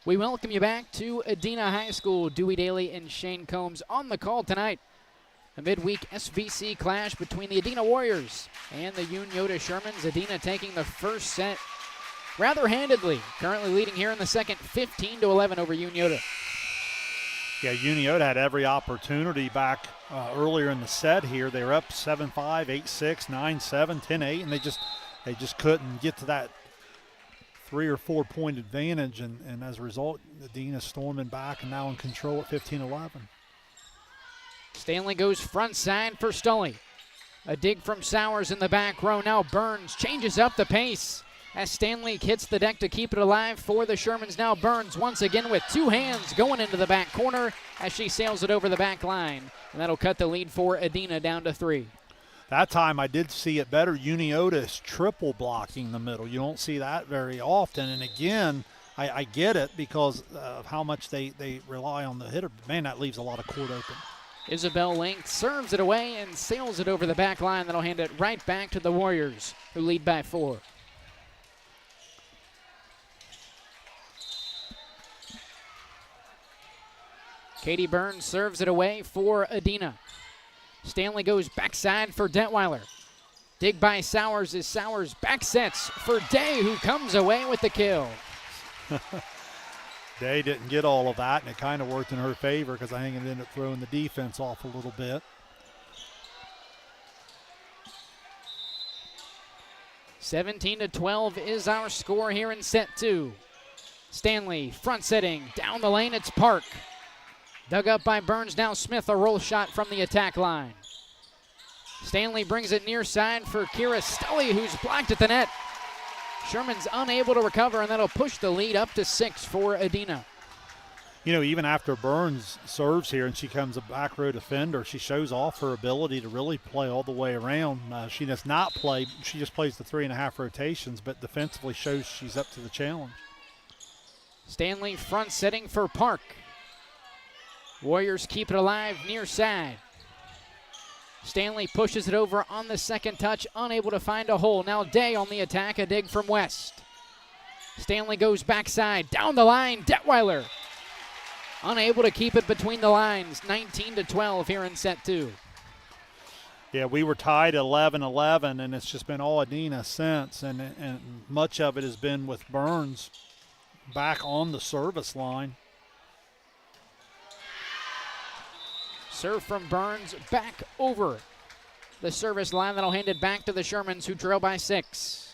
We welcome you back to Adena High School. Dewey Daly and Shane Combs on the call tonight. A midweek SVC clash between the Adena Warriors and the Unioto Shermans. Adena taking the first set rather handedly. Currently leading here in the second, 15-11 over Unioto. Yeah, Unioto had every opportunity back earlier in the set here. They were up 7-5, 8-6, 9-7, 10-8, and they just couldn't get to that 3 or 4 point advantage, and as a result, Adena storming back and now in control at 15-11. Stanley goes front side for Stully. A dig from Sowers in the back row. Now Burns changes up the pace as Stanley hits the deck to keep it alive for the Shermans. Now Burns once again with 2 hands going into the back corner as she sails it over the back line. And that'll cut the lead for Adena down to 3. That time I did see it better. Unioto is triple blocking the middle. You don't see that very often. And again, I get it because of how much they rely on the hitter. Man, that leaves a lot of court open. Isabel Link serves it away and sails it over the back line. That'll hand it right back to the Warriors, who lead by 4. Katie Burns serves it away for Adena. Stanley goes backside for Detweiler. Dig by Sowers as Sowers back sets for Day, who comes away with the kill. Day didn't get all of that, and it kind of worked in her favor because I think it ended up throwing the defense off a little bit. (17-12) is our score here in set 2. Stanley front setting down the lane. It's Park. Dug up by Burns. Now Smith, a roll shot from the attack line. Stanley brings it near side for Kira Stully, who's blocked at the net. Sherman's unable to recover, and that'll push the lead up to 6 for Adena. You know, even after Burns serves here and she comes a back row defender, she shows off her ability to really play all the way around. She does not play, she just plays the 3.5 rotations, but defensively shows she's up to the challenge. Stanley front setting for Park. Warriors keep it alive near side. Stanley pushes it over on the second touch, unable to find a hole. Now Day on the attack, a dig from West. Stanley goes backside, down the line, Detweiler. Unable to keep it between the lines, 19-12 here in set 2. Yeah, we were tied 11-11, and it's just been all Adena since, and much of it has been with Burns back on the service line. Serve from Burns back over the service line. That'll hand it back to the Shermans, who trail by 6.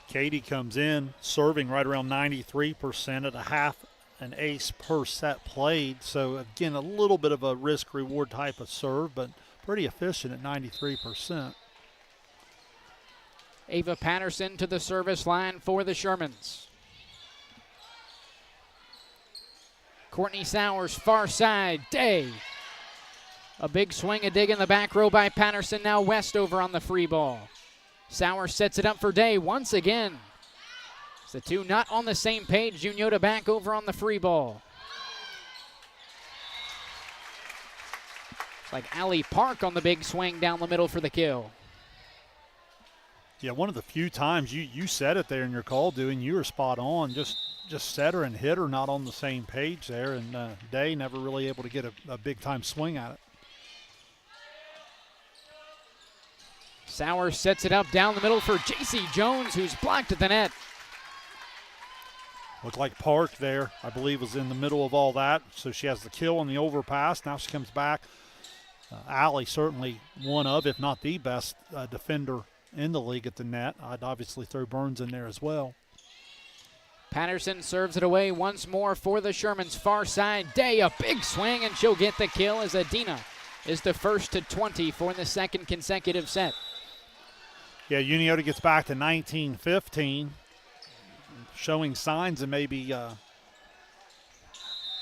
Katie comes in serving right around 93% at a half an ace per set played. So, again, a little bit of a risk-reward type of serve, but pretty efficient at 93%. Ava Patterson to the service line for the Shermans. Courtney Sowers, far side, Day. A big swing, a dig in the back row by Patterson. Now West over on the free ball. Sowers sets it up for Day once again. It's the two not on the same page. Unioto back over on the free ball. It's like Allie Park on the big swing down the middle for the kill. Yeah, one of the few times you said it there in your call, doing, you were spot on. Just setter and hitter not on the same page there, and Day never really able to get a big-time swing at it. Sowers sets it up down the middle for J.C. Jones, who's blocked at the net. Looked like Park there, I believe, was in the middle of all that. So she has the kill on the overpass. Now she comes back. Allie certainly one of, if not the best defender in the league at the net. I'd obviously throw Burns in there as well. Patterson serves it away once more for the Shermans. Far side, Day, a big swing, and she'll get the kill as Adena is the first to 20 for the second consecutive set. Yeah, Unioto gets back to 19-15, showing signs of maybe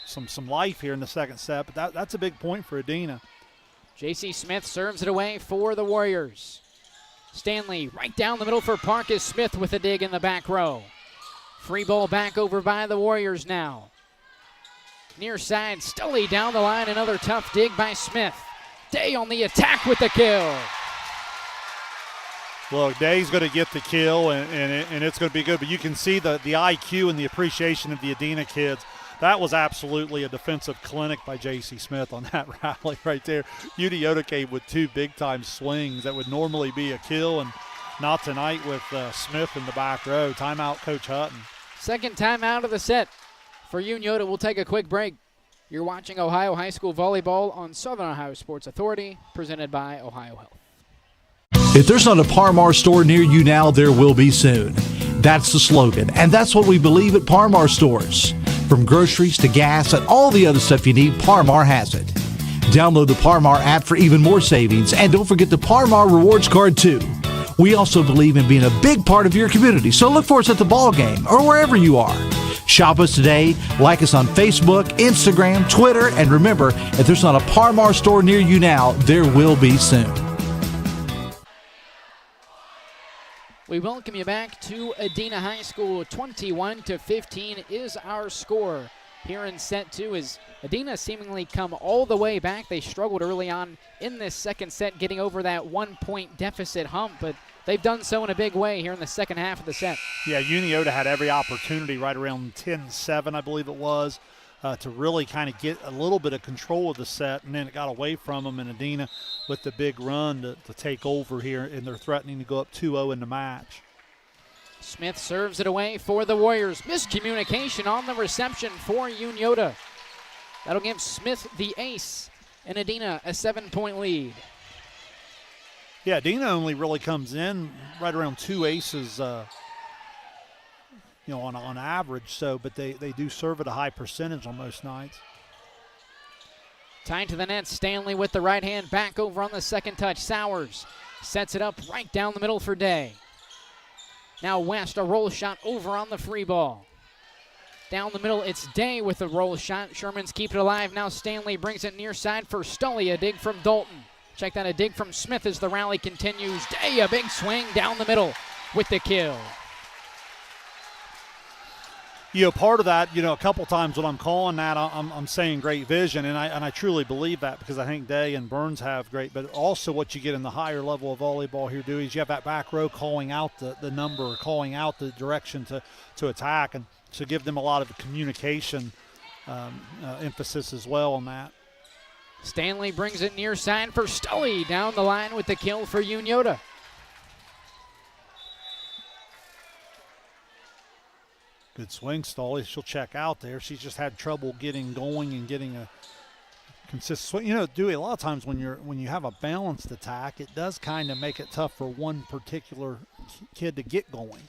some life here in the second set, but that's a big point for Adena. J.C. Smith serves it away for the Warriors. Stanley right down the middle for Parkus. Smith with a dig in the back row. Free ball back over by the Warriors now. Near side, Stully down the line, another tough dig by Smith. Day on the attack with the kill. Look, Day's going to get the kill, and it's going to be good, but you can see the IQ and the appreciation of the Adena kids. That was absolutely a defensive clinic by J.C. Smith on that rally right there. Unioto came with two big-time swings that would normally be a kill, and not tonight with Smith in the back row. Timeout, Coach Hutton. Second timeout of the set for Unioto. We'll take a quick break. You're watching Ohio High School Volleyball on Southern Ohio Sports Authority, presented by Ohio Health. If there's not a Par Mar store near you now, there will be soon. That's the slogan, and that's what we believe at Par Mar stores. From groceries to gas and all the other stuff you need, Par Mar has it. Download the Par Mar app for even more savings, and don't forget the Par Mar rewards card too. We also believe in being a big part of your community, so look for us at the ball game or wherever you are. Shop us today, like us on Facebook, Instagram, Twitter, and remember, if there's not a Par Mar store near you now, there will be soon. We welcome you back to Adena High School. 21-15 is our score here in set 2 as Adena seemingly come all the way back. They struggled early on in this second set getting over that 1-point deficit hump, but they've done so in a big way here in the second half of the set. Yeah, Unioto had every opportunity right around 10-7, I believe it was, to really kind of get a little bit of control of the set, and then it got away from them, and Adena with the big run to take over here, and they're threatening to go up 2-0 in the match. Smith serves it away for the Warriors. Miscommunication on the reception for Unioto. That'll give Smith the ace, and Adena a 7-point lead. Yeah, Adena only really comes in right around 2 aces on average, but they do serve at a high percentage on most nights. Tied to the net, Stanley with the right hand back over on the second touch. Sowers sets it up right down the middle for Day. Now West, a roll shot over on the free ball. Down the middle, it's Day with the roll shot. Shermans keep it alive. Now Stanley brings it near side for Stully, a dig from Dalton. Check that, a dig from Smith as the rally continues. Day, a big swing down the middle with the kill. Part of that, a couple times when I'm calling that, I'm saying great vision, and I truly believe that because I think Day and Burns have great. But also what you get in the higher level of volleyball here, Dewey, is you have that back row calling out the number, calling out the direction to attack, and to give them a lot of communication emphasis as well on that. Stanley brings it near side for Stoley, down the line with the kill for Unioto. Good swing, Stoley. She'll check out there. She's just had trouble getting going and getting a consistent swing. Dewey, a lot of times when you have a balanced attack, it does kind of make it tough for one particular kid to get going.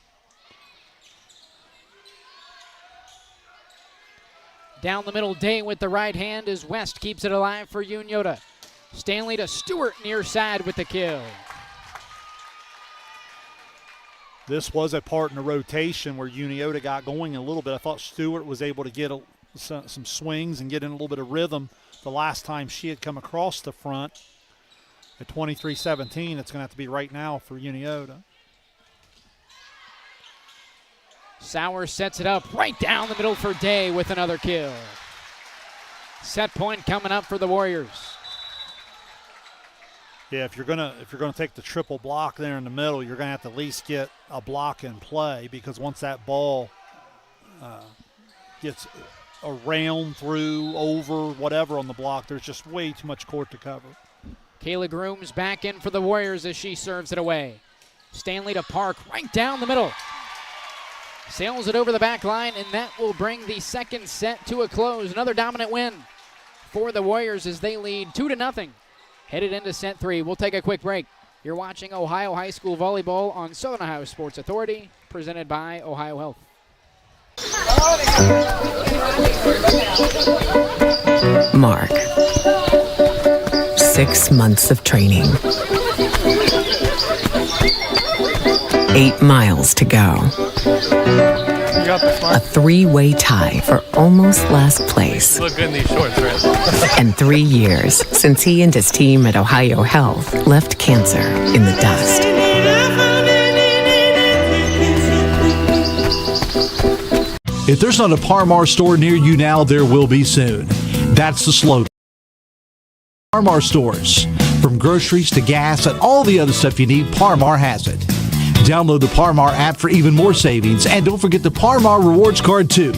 Down the middle, Day with the right hand as West keeps it alive for Unioto. Stanley to Stewart near side with the kill. This was a part in the rotation where Unioto got going a little bit. I thought Stewart was able to get some swings and get in a little bit of rhythm the last time she had come across the front. At 23-17, it's going to have to be right now for Unioto. Sauer sets it up right down the middle for Day with another kill. Set point coming up for the Warriors. Yeah, if you're gonna take the triple block there in the middle, you're gonna have to at least get a block in play, because once that ball gets around, through, over, whatever on the block, there's just way too much court to cover. Kayla Grooms back in for the Warriors as she serves it away. Stanley to Park right down the middle. Sails it over the back line, and that will bring the second set to a close. Another dominant win for the Warriors as they lead 2-0. Headed into set 3. We'll take a quick break. You're watching Ohio High School Volleyball on Southern Ohio Sports Authority, presented by Ohio Health. Mark. 6 months of training. 8 miles to go. A 3-way tie for almost last place. Look good in these shorts, right? And 3 years since he and his team at Ohio Health left cancer in the dust. If there's not a Parmar store near you now, there will be soon. That's the slogan. Parmar stores. From groceries to gas and all the other stuff you need, Parmar has it. Download the Parmar app for even more savings, and don't forget the Parmar Rewards Card too.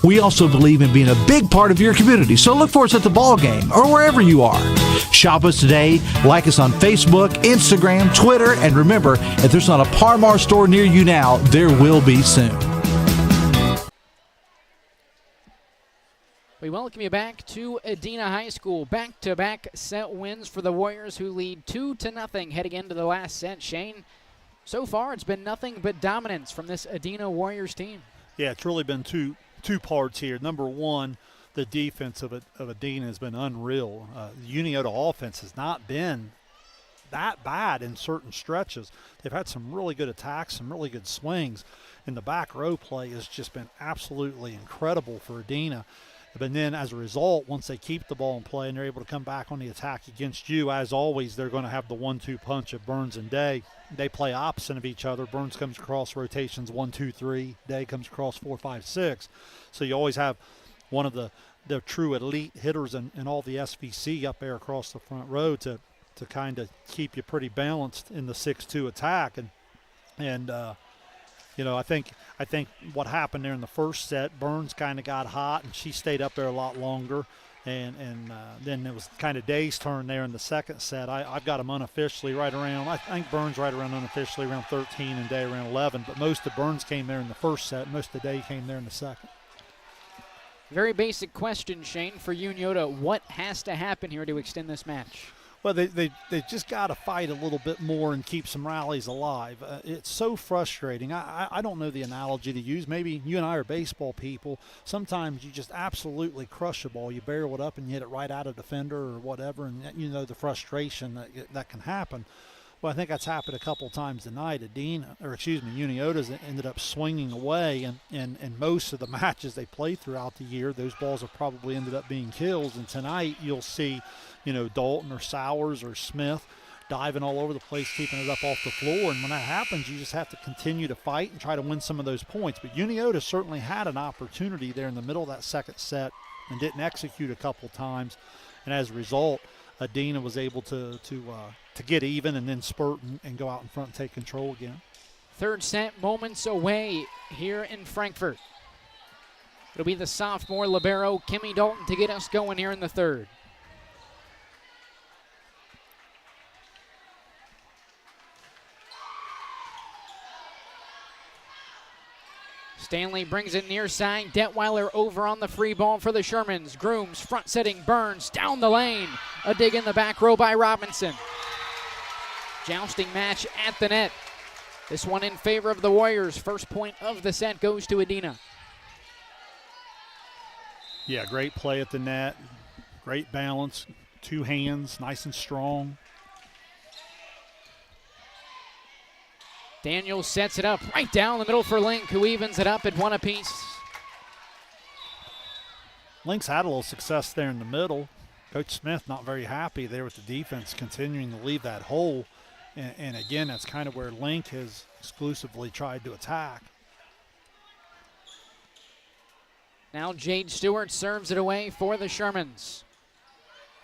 We also believe in being a big part of your community, so look for us at the ball game or wherever you are. Shop us today, like us on Facebook, Instagram, Twitter, and remember, if there's not a Parmar store near you now, there will be soon. We welcome you back to Adena High School. Back-to-back set wins for the Warriors, who lead 2-0 heading into the last set. Shane, so far it's been nothing but dominance from this Adena Warriors team. Yeah, it's really been two parts here. Number one, the defense of Adena has been unreal. The Unioto offense has not been that bad in certain stretches. They've had some really good attacks, some really good swings, and the back row play has just been absolutely incredible for Adena. But then as a result, once they keep the ball in play and they're able to come back on the attack against you, as always, they're going to have the 1-2 punch of Burns and Day. They play opposite of each other. Burns comes across rotations 1, 2, 3. Day comes across 4, 5, 6. So you always have one of the true elite hitters in all the SVC up there across the front row to kind of keep you pretty balanced in the 6-2 attack. And I think what happened there in the first set, Burns kind of got hot, and she stayed up there a lot longer. And then it was kind of Day's turn there in the second set. I've got them unofficially right around, I think Burns right around unofficially around 13 and Day around 11. But most of Burns came there in the first set. Most of Day came there in the second. Very basic question, Shane, for Unioto. What has to happen here to extend this match? Well, they just got to fight a little bit more and keep some rallies alive. It's so frustrating. I don't know the analogy to use. Maybe you and I are baseball people. Sometimes you just absolutely crush a ball. You barrel it up and you hit it right out of defender or whatever, and you know the frustration that can happen. Well, I think that's happened a couple times tonight. Unioto's ended up swinging away, and most of the matches they play throughout the year, those balls have probably ended up being kills. And tonight you'll see, Dalton or Sowers or Smith, diving all over the place, keeping it up off the floor. And when that happens, you just have to continue to fight and try to win some of those points. But Unioto certainly had an opportunity there in the middle of that second set and didn't execute a couple times. And as a result, Adena was able to get even and then spurt and go out in front and take control again. Third set moments away here in Frankfort. It'll be the sophomore libero, Kimmy Dalton, to get us going here in the third. Stanley brings it near side. Detweiler over on the free ball for the Shermans. Grooms front setting Burns down the lane. A dig in the back row by Robinson. Jousting match at the net. This one in favor of the Warriors. First point of the set goes to Adena. Yeah, great play at the net. Great balance. Two hands, nice and strong. Daniels sets it up right down the middle for Link, who evens it up at one apiece. Link's had a little success there in the middle. Coach Smith not very happy there with the defense continuing to leave that hole. And again, that's kind of where Link has exclusively tried to attack. Now Jade Stewart serves it away for the Shermans.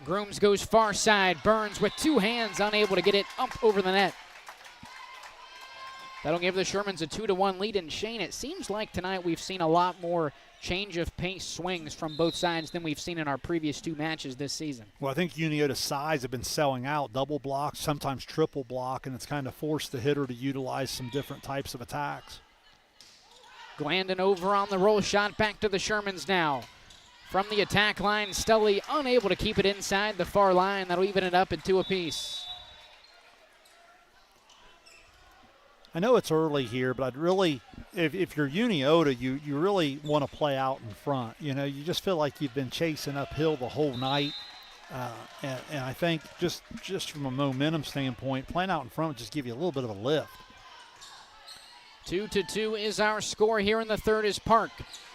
Grooms goes far side. Burns with two hands, unable to get it up over the net. That'll give the Shermans a 2-1 lead. And Shane, it seems like tonight we've seen a lot more change of pace swings from both sides than we've seen in our previous two matches this season. Well, I think Unioto's sides have been selling out, double block, sometimes triple block, and it's kind of forced the hitter to utilize some different types of attacks. Glandon over on the roll shot, back to the Shermans now. From the attack line, Stully unable to keep it inside the far line. That'll even it up at two apiece. I know it's early here, but I'd really, if you're Unioto, you really want to play out in front. You know, you just feel like you've been chasing uphill the whole night. And I think just from a momentum standpoint, playing out in front would just give you a little bit of a lift. 2-2 is our score here in the third as Park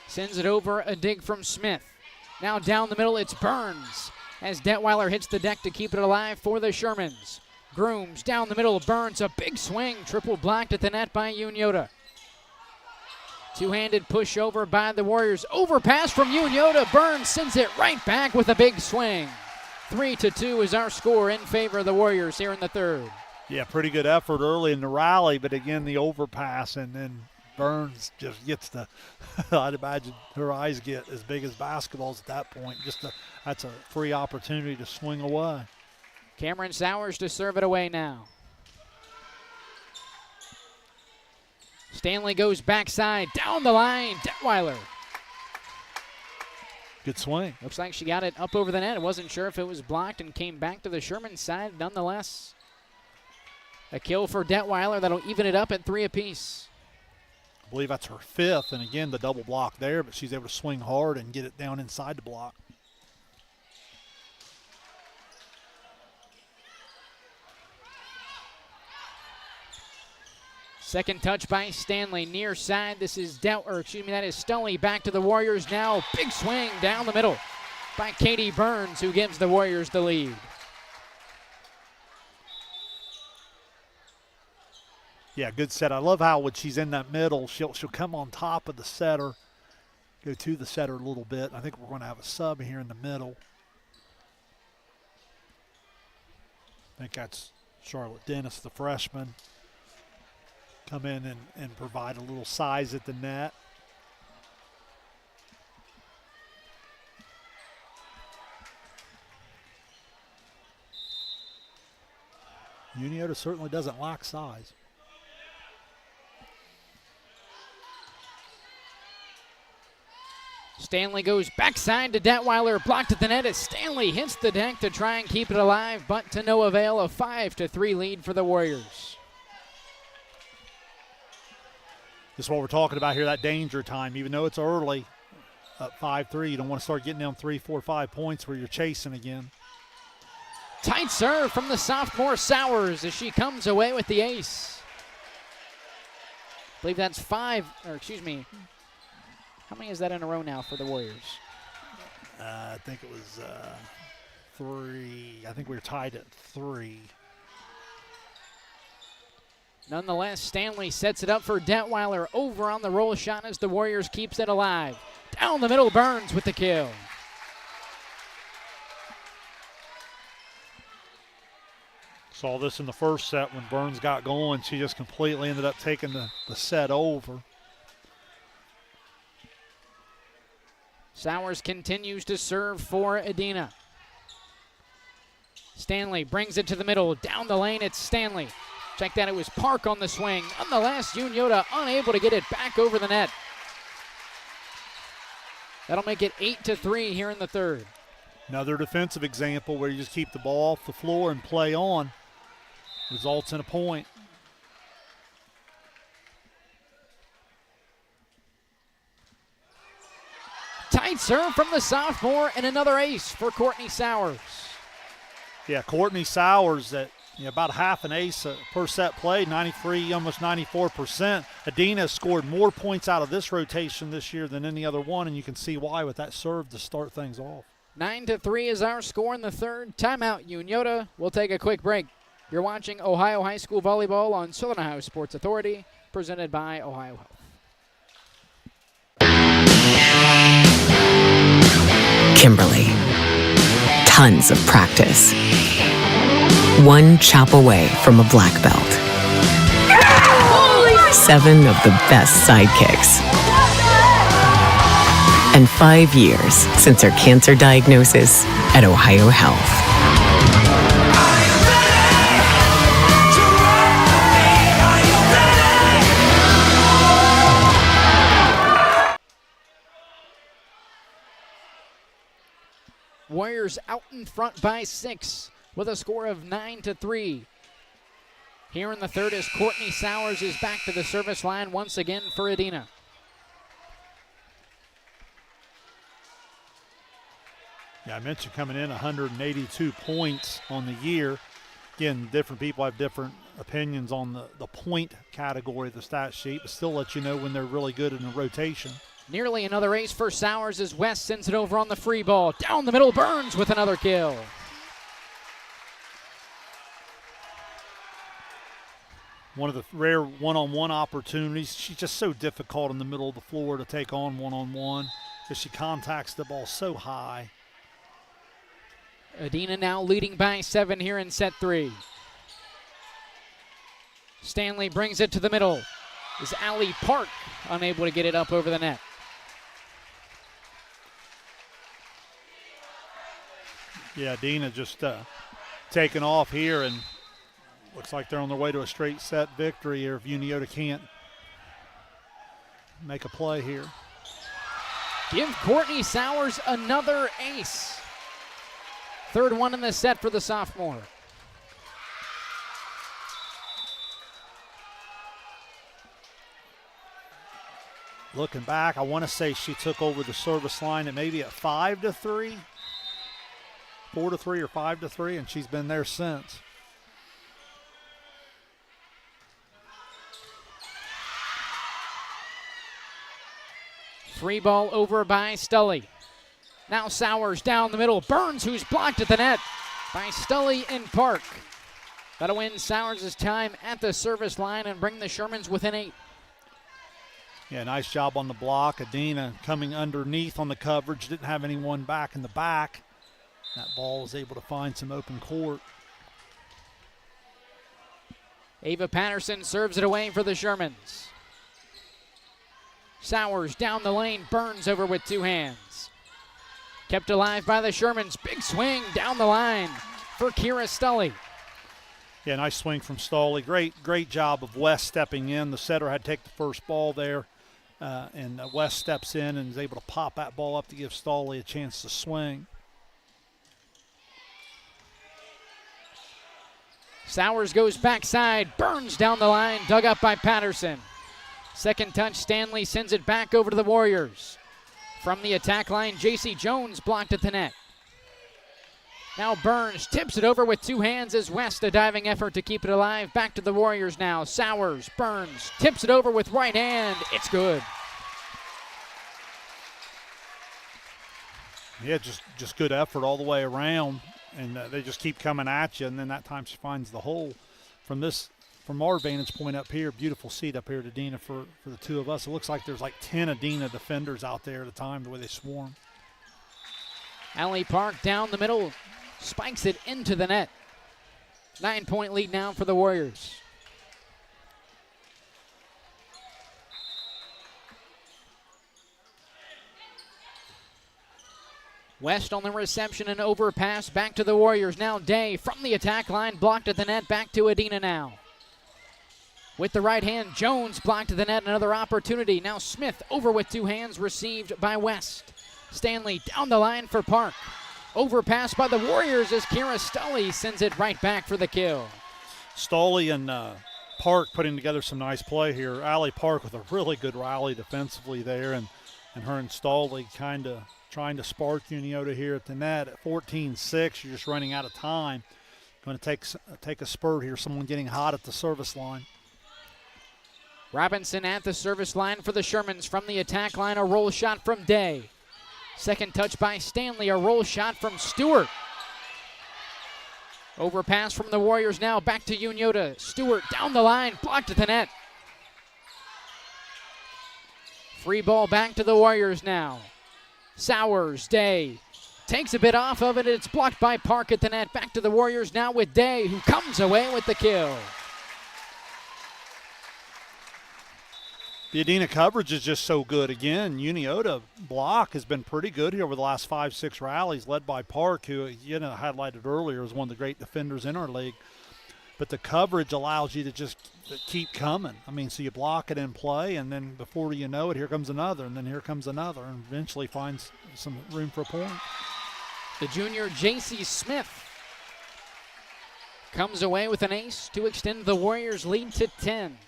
sends it over, a dig from Smith. Now down the middle, it's Burns as Detweiler hits the deck to keep it alive for the Shermans. Grooms down the middle, Burns, a big swing, triple blocked at the net by Unioto. Two-handed push over by the Warriors. Overpass from Unioto. Burns sends it right back with a big swing. 3-2 is our score in favor of the Warriors here in the third. Yeah, pretty good effort early in the rally, but again, the overpass, and then Burns just gets the, I'd imagine her eyes get as big as basketballs at that point. That's a free opportunity to swing away. Cameron Sowers to serve it away now. Stanley goes backside, down the line, Detweiler. Good swing. Looks like she got it up over the net. I wasn't sure if it was blocked and came back to the Sherman side. Nonetheless, a kill for Detweiler. That'll even it up at three apiece. I believe that's her fifth, and again, the double block there, but she's able to swing hard and get it down inside the block. Second touch by Stanley, near side. This is that is Stully back to the Warriors now. Big swing down the middle by Katie Burns, who gives the Warriors the lead. Yeah, good set. I love how when she's in that middle, she'll come on top of the setter, go to the setter a little bit. I think we're going to have a sub here in the middle. I think that's Charlotte Dennis, the freshman. Come in and provide a little size at the net. Unioto certainly doesn't lack size. Stanley goes backside to Detweiler, blocked at the net as Stanley hits the deck to try and keep it alive, but to no avail. A 5-3 lead for the Warriors. This is what we're talking about here, that danger time. Even though it's early, up 5-3, you don't want to start getting down 3, 4, 5 points where you're chasing again. Tight serve from the sophomore Sowers as she comes away with the ace. I believe that's how many is that in a row now for the Warriors? I think it was 3. I think we were tied at 3. Nonetheless, Stanley sets it up for Detweiler over on the roll shot as the Warriors keeps it alive. Down the middle, Burns with the kill. Saw this in the first set when Burns got going. She just completely ended up taking the set over. Sowers continues to serve for Adena. Stanley brings it to the middle. Down the lane, it's Stanley. Check that, it was Park on the swing. Nonetheless, Unioto unable to get it back over the net. That'll make it 8-3 here in the third. Another defensive example where you just keep the ball off the floor and play on. Results in a point. Tight serve from the sophomore and another ace for Courtney Sowers. Yeah, Courtney Sowers at about half an ace per set play, 93, almost 94%. Adena scored more points out of this rotation this year than any other one, and you can see why with that serve to start things off. 9-3 is our score in the third. Timeout, Unioto. We'll take a quick break. You're watching Ohio High School Volleyball on Southern Ohio Sports Authority, presented by Ohio Health. Kimberly. Tons of practice. One chop away from a black belt. 7 of the best sidekicks. And 5 years since her cancer diagnosis at Ohio Health. Warriors out in front by 6 with a score of 9-3. Here in the third as Courtney Sowers is back to the service line once again for Adena. Yeah, I mentioned coming in 182 points on the year. Again, different people have different opinions on the point category of the stat sheet, but still let you know when they're really good in a rotation. Nearly another ace for Sowers as West sends it over on the free ball. Down the middle, Burns with another kill. One of the rare one-on-one opportunities. She's just so difficult in the middle of the floor to take on one-on-one because she contacts the ball so high. Adena now leading by 7 here in set 3. Stanley brings it to the middle. Is Allie Park unable to get it up over the net? Yeah, Adena just taking off here, and looks like they're on their way to a straight set victory here if Unioto can't make a play here. Give Courtney Sowers another ace. Third one in the set for the sophomore. Looking back, I want to say she took over the service line at maybe at 5-3, 4-3 or 5-3, and she's been there since. Free ball over by Stully. Now Sowers down the middle. Burns, who's blocked at the net by Stully and Park. That'll win Sowers' time at the service line and bring the Shermans within 8. Yeah, nice job on the block. Adena coming underneath on the coverage. Didn't have anyone back in the back. That ball was able to find some open court. Ava Patterson serves it away for the Shermans. Sowers down the lane. Burns over with 2 hands. Kept alive by the Shermans. Big swing down the line for Kira Stully. Yeah, nice swing from Stully. Great job of West stepping in. The setter had to take the first ball there. And West steps in and is able to pop that ball up to give Stully a chance to swing. Sowers goes backside. Burns down the line. Dug up by Patterson. Second touch, Stanley sends it back over to the Warriors. From the attack line, J.C. Jones blocked at the net. Now Burns tips it over with 2 hands as West, a diving effort to keep it alive. Back to the Warriors now. Sowers, Burns, tips it over with right hand. It's good. Yeah, just good effort all the way around, and they just keep coming at you, and then that time she finds the hole. From from our vantage point up here, beautiful seat up here at Adena for the two of us. It looks like there's like 10 Adena defenders out there at a time, the way they swarm. Allie Park down the middle, spikes it into the net. 9-point lead now for the Warriors. West on the reception and overpass back to the Warriors. Now Day from the attack line, blocked at the net, back to Adena now. With the right hand, Jones blocked at the net, another opportunity. Now Smith over with two hands, received by West. Stanley down the line for Park. Overpass by the Warriors as Kira Stully sends it right back for the kill. Stully and Park putting together some nice play here. Allie Park with a really good rally defensively there, and her and Stully kind of trying to spark Unioto here at the net. At 14-6, you're just running out of time. Going to take a spurt here, someone getting hot at the service line. Robinson at the service line for the Shermans. From the attack line, a roll shot from Day. Second touch by Stanley, a roll shot from Stewart. Overpass from the Warriors now, back to Unioto. Stewart down the line, blocked at the net. Free ball back to the Warriors now. Sowers, Day, takes a bit off of it. It's blocked by Park at the net. Back to the Warriors now with Day, who comes away with the kill. The Adena coverage is just so good. Again, Unioto block has been pretty good here over the last 5-6 rallies, led by Park, who, highlighted earlier, is one of the great defenders in our league. But the coverage allows you to just keep coming. I mean, so you block it in play, and then before you know it, here comes another, and then here comes another, and eventually finds some room for a point. The junior J.C. Smith comes away with an ace to extend the Warriors' lead to 10.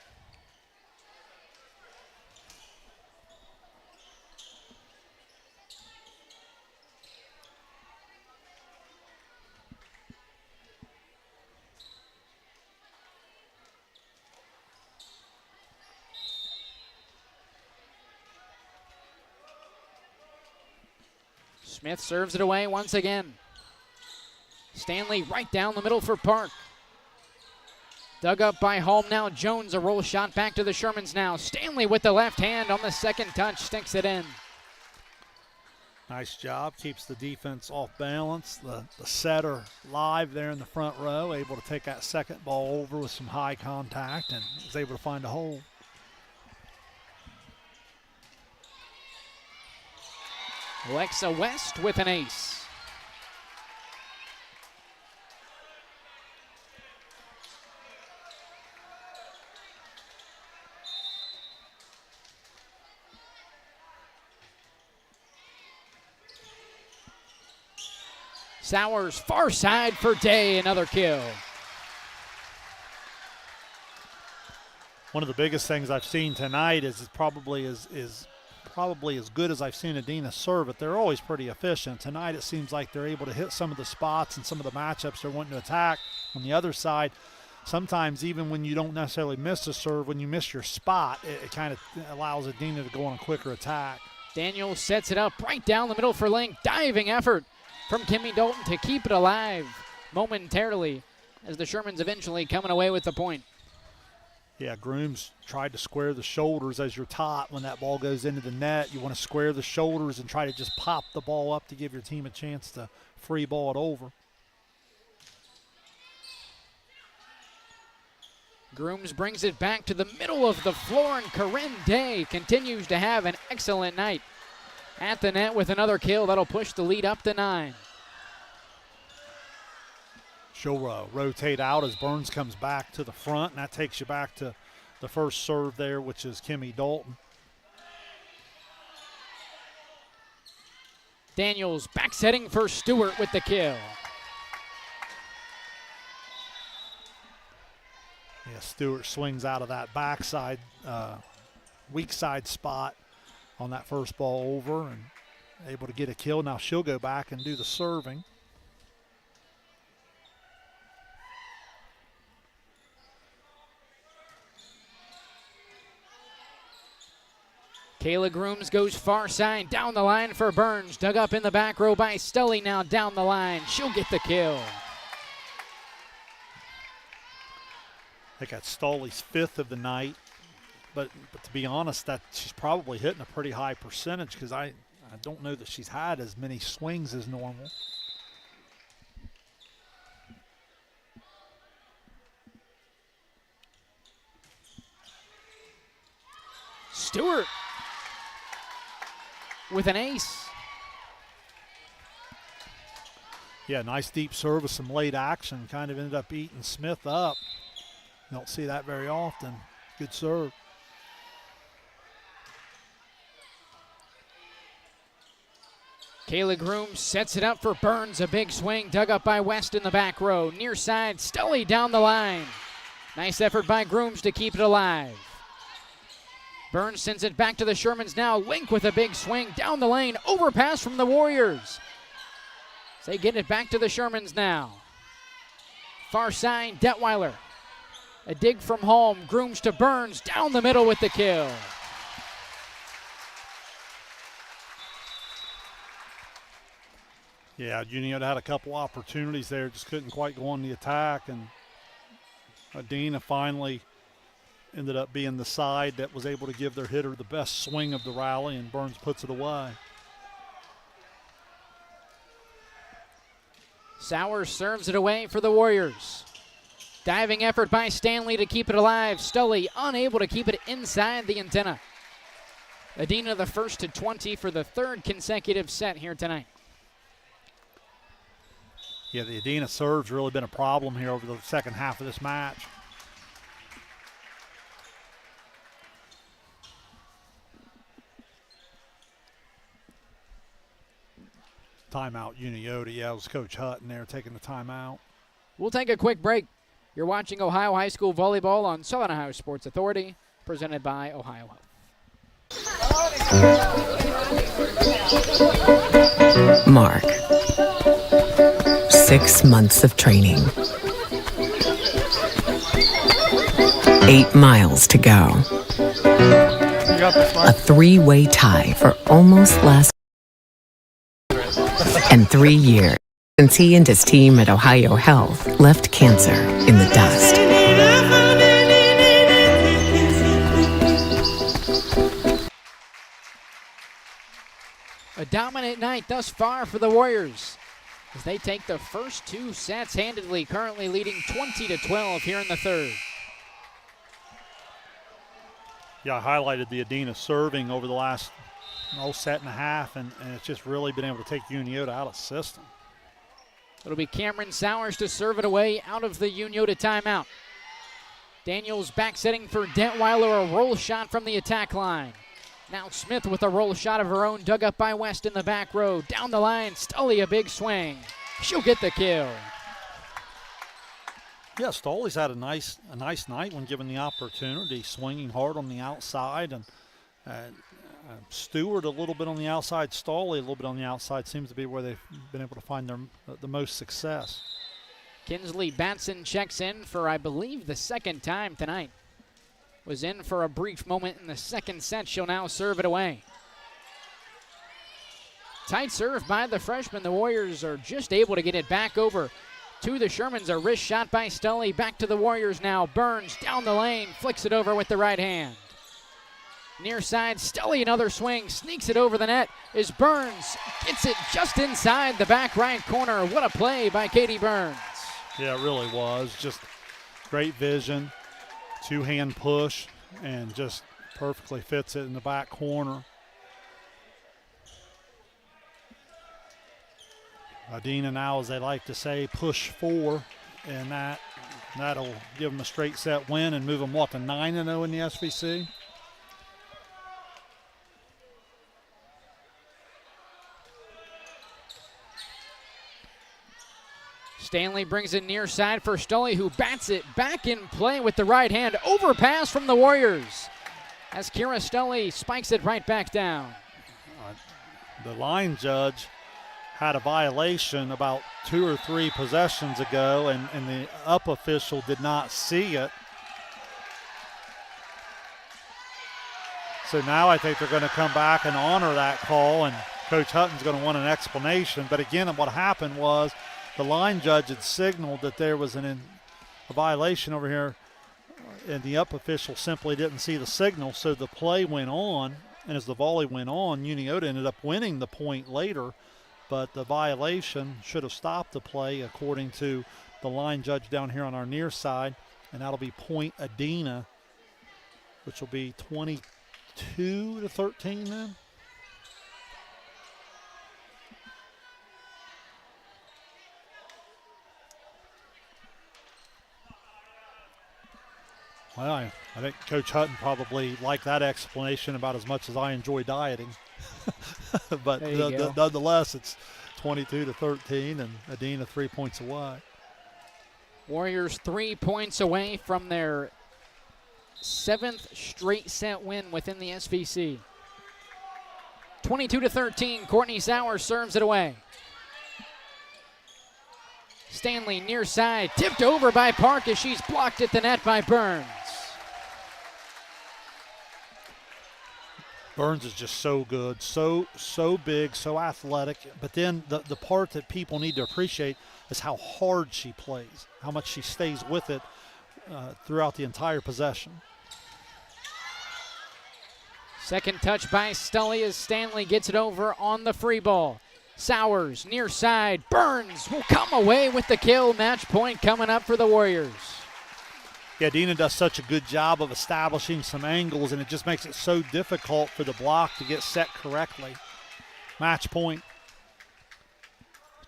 Smith serves it away once again. Stanley right down the middle for Park. Dug up by Holm now. Jones, a roll shot back to the Shermans now. Stanley with the left hand on the second touch, sticks it in. Nice job, keeps the defense off balance. The setter live there in the front row, able to take that second ball over with some high contact and is able to find a hole. Alexa West with an ace. Sowers far side for Day, another kill. One of the biggest things I've seen tonight is probably as good as I've seen Adena serve it. They're always pretty efficient. Tonight it seems like they're able to hit some of the spots and some of the matchups they're wanting to attack. On the other side, sometimes even when you don't necessarily miss a serve, when you miss your spot, it kind of allows Adena to go on a quicker attack. Daniels sets it up right down the middle for Link. Diving effort from Kimmy Dalton to keep it alive momentarily as the Shermans eventually coming away with the point. Yeah, Grooms tried to square the shoulders as you're taught when that ball goes into the net. You want to square the shoulders and try to just pop the ball up to give your team a chance to free ball it over. Grooms brings it back to the middle of the floor, and Corinne Day continues to have an excellent night at the net with another kill. That'll push the lead up to 9. She'll rotate out as Burns comes back to the front, and that takes you back to the first serve there, which is Kimmy Dalton. Daniels back setting for Stewart with the kill. Yeah, Stewart swings out of that backside, weak side spot on that first ball over and able to get a kill. Now she'll go back and do the serving. Kayla Grooms goes far side, down the line for Burns. Dug up in the back row by Stelly, now down the line. She'll get the kill. think that's Stoley's 5th of the night. But to be honest, that she's probably hitting a pretty high percentage because I don't know that she's had as many swings as normal. Stewart with an ace. Yeah, nice deep serve with some late action. Kind of ended up eating Smith up. You don't see that very often. Good serve. Kayla Groom sets it up for Burns. A big swing dug up by West in the back row. Near side, Stully down the line. Nice effort by Grooms to keep it alive. Burns sends it back to the Shermans now. Link with a big swing down the lane. Overpass from the Warriors. They get it back to the Shermans now. Far side, Detweiler. A dig from home. Grooms to Burns. Down the middle with the kill. Yeah, Unioto had a couple opportunities there. Just couldn't quite go on the attack. And Adena finally ended up being the side that was able to give their hitter the best swing of the rally, and Burns puts it away. Sowers serves it away for the Warriors. Diving effort by Stanley to keep it alive. Stully unable to keep it inside the antenna. Adena the first to 20 for the 3rd consecutive set here tonight. Yeah, the Adena serve's really been a problem here over the second half of this match. Timeout, Unioto. Yeah, it was Coach Hutton there taking the timeout. We'll take a quick break. You're watching Ohio High School Volleyball on Southern Ohio Sports Authority, presented by Ohio Health. Mark. 6 months of training. 8 miles to go. A 3-way tie for almost last. And 3 years since he and his team at Ohio Health left cancer in the dust. A dominant night thus far for the Warriors as they take the first 2 sets handedly, currently leading 20-12 here in the 3rd. Yeah, I highlighted the Adena serving over the last set and a half, and it's just really been able to take Unioto out of the system. It'll be Cameron Sowers to serve it away out of the Unioto timeout. Daniels back setting for Detweiler, a roll shot from the attack line. Now Smith with a roll shot of her own, dug up by West in the back row. Down the line, Stully a big swing. She'll get the kill. Yeah, Stoley's had a nice night when given the opportunity, swinging hard on the outside, and Stewart a little bit on the outside, Stoley a little bit on the outside seems to be where they've been able to find the most success. Kinsley Batson checks in for, I believe, the 2nd time tonight. Was in for a brief moment in the 2nd set. She'll now serve it away. Tight serve by the freshman. The Warriors are just able to get it back over to the Shermans. A wrist shot by Stully. Back to the Warriors now. Burns down the lane, flicks it over with the right hand. Near side, Stully another swing, sneaks it over the net as Burns gets it just inside the back right corner. What a play by Katie Burns. Yeah, it really was. Just great vision, 2-hand push, and just perfectly fits it in the back corner. Adena now, as they like to say, push 4, and that'll give them a straight set win and move them, to 9-0 in the SVC? Stanley brings it near side for Stully, who bats it back in play with the right hand. Overpass from the Warriors as Kira Stully spikes it right back down. The line judge had a violation about 2 or 3 possessions ago, and the up official did not see it. So now I think they're going to come back and honor that call, and Coach Hutton's going to want an explanation. But again, what happened was the line judge had signaled that there was a violation over here and the up official simply didn't see the signal, so the play went on, and as the volley went on, Unioto ended up winning the point later, but the violation should have stopped the play according to the line judge down here on our near side, and that'll be point Adena, which will be 22-13 then. Well, I think Coach Hutton probably liked that explanation about as much as I enjoy dieting. But nonetheless, it's 22-13, and Adena 3 points away. Warriors 3 points away from their 7th straight set win within the SVC. 22-13, Courtney Sowers serves it away. Stanley near side, tipped over by Park as she's blocked at the net by Burns. Burns is just so good, so big, so athletic. But then the part that people need to appreciate is how hard she plays, how much she stays with it throughout the entire possession. Second touch by Stully as Stanley gets it over on the free ball. Sowers near side, Burns will come away with the kill. Match point coming up for the Warriors. Yeah, Adena does such a good job of establishing some angles, and it just makes it so difficult for the block to get set correctly. Match point.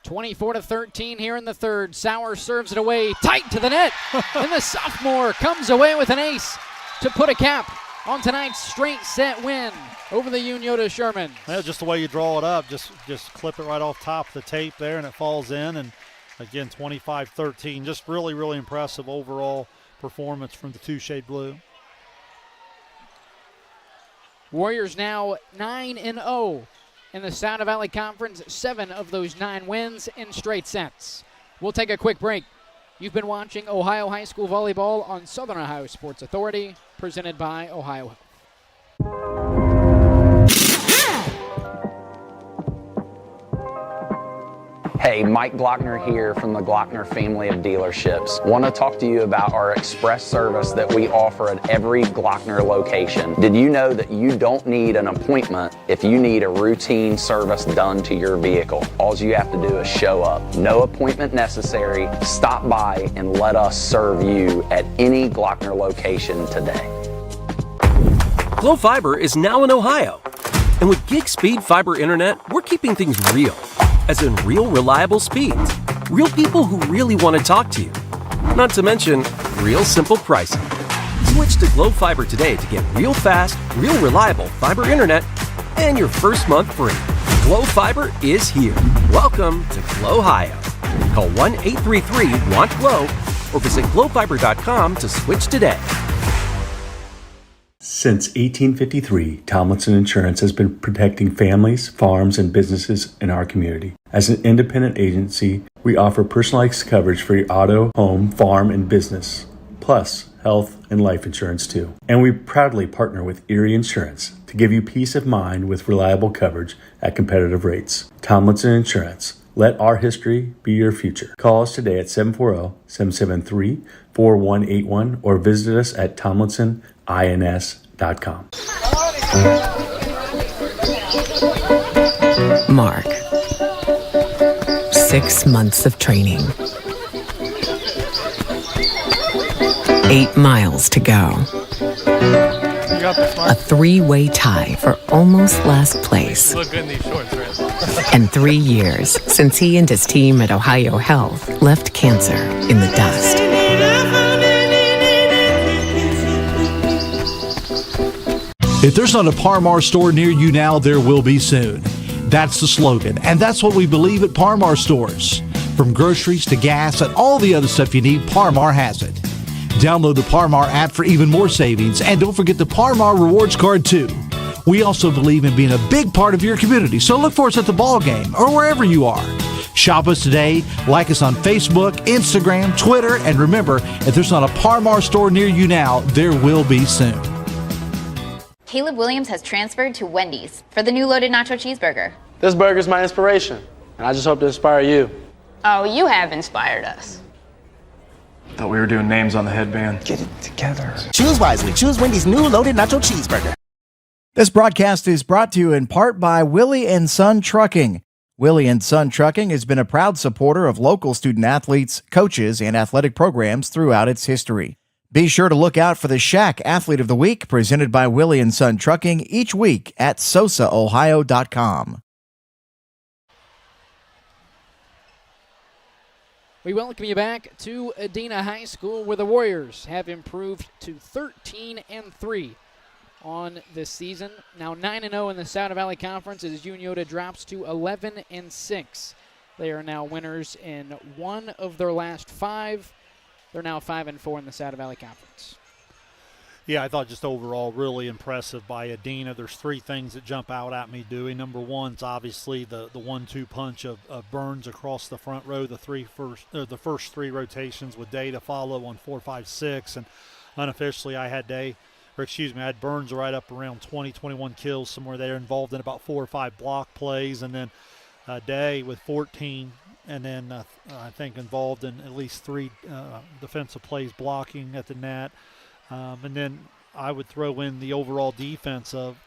24-13 here in the third. Sowers serves it away, tight to the net, and the sophomore comes away with an ace to put a cap on tonight's straight set win over the Unioto Shermans. Yeah, just the way you draw it up, just clip it right off top of the tape there, and it falls in. And again, 25-13, just really, really impressive overall performance from the two shade blue. Warriors now 9-0 in the South Valley Conference. 7 of those 9 wins in straight sets. We'll take a quick break. You've been watching Ohio High School Volleyball on Southern Ohio Sports Authority, presented by Ohio Health. Hey, Mike Glockner here from the Glockner family of dealerships. Want to talk to you about our express service that we offer at every Glockner location. Did you know that you don't need an appointment if you need a routine service done to your vehicle? All you have to do is show up. No appointment necessary. Stop by and let us serve you at any Glockner location today. Glow Fiber is now in Ohio. And with gig speed fiber internet, we're keeping things real. As in real, reliable speeds. Real people who really want to talk to you. Not to mention, real simple pricing. Switch to Glow Fiber today to get real fast, real reliable fiber internet and your first month free. Glow Fiber is here. Welcome to Glow Ohio. Call 1-833-WANT-GLOW or visit glowfiber.com to switch today. Since 1853, Tomlinson Insurance has been protecting families, farms, and businesses in our community. As an independent agency, we offer personalized coverage for your auto, home, farm, and business, plus health and life insurance too. And we proudly partner with Erie Insurance to give you peace of mind with reliable coverage at competitive rates. Tomlinson Insurance. Let our history be your future. Call us today at 740-773-4181 or visit us at tomlinsonins.com. Mark. 6 months of training. 8 miles to go. A 3-way tie for almost last place. Look good in these shorts, right? And 3 years since he and his team at Ohio Health left cancer in the dust. If there's not a Parmar store near you now, there will be soon. That's the slogan, and that's what we believe at Parmar stores. From groceries to gas and all the other stuff you need, Parmar has it. Download the Parmar app for even more savings, and don't forget the Parmar Rewards Card too. We also believe in being a big part of your community, so look for us at the ball game or wherever you are. Shop us today, like us on Facebook, Instagram, Twitter, and remember, if there's not a Parmar store near you now, there will be soon. Caleb Williams has transferred to Wendy's for the new loaded nacho cheeseburger. This burger's my inspiration, and I just hope to inspire you. Oh, you have inspired us. Thought we were doing names on the headband. Get it together. Choose wisely. Choose Wendy's new loaded nacho cheeseburger. This broadcast is brought to you in part by Willie and Son Trucking. Willie and Son Trucking has been a proud supporter of local student athletes, coaches, and athletic programs throughout its history. Be sure to look out for the Shack Athlete of the Week presented by Willie and Son Trucking each week at sosaohio.com. We welcome you back to Adena High School, where the Warriors have improved to 13-3 on this season. Now 9-0 in the South Valley Conference as Unioto drops to 11-6. They are now winners in one of their last 5. They're now 5-4 in the South Valley Conference. Yeah, I thought just overall really impressive by Adena. There's 3 things that jump out at me, Dewey. Number one is obviously the 1-2 punch of Burns across the front row, the first 3 rotations with Day to follow on 4, 5, 6. And unofficially I had Burns right up around 20, 21 kills, somewhere there, involved in about 4 or 5 block plays. And then Day with 14. And then I think involved in at least 3 defensive plays blocking at the net. And then I would throw in the overall defense of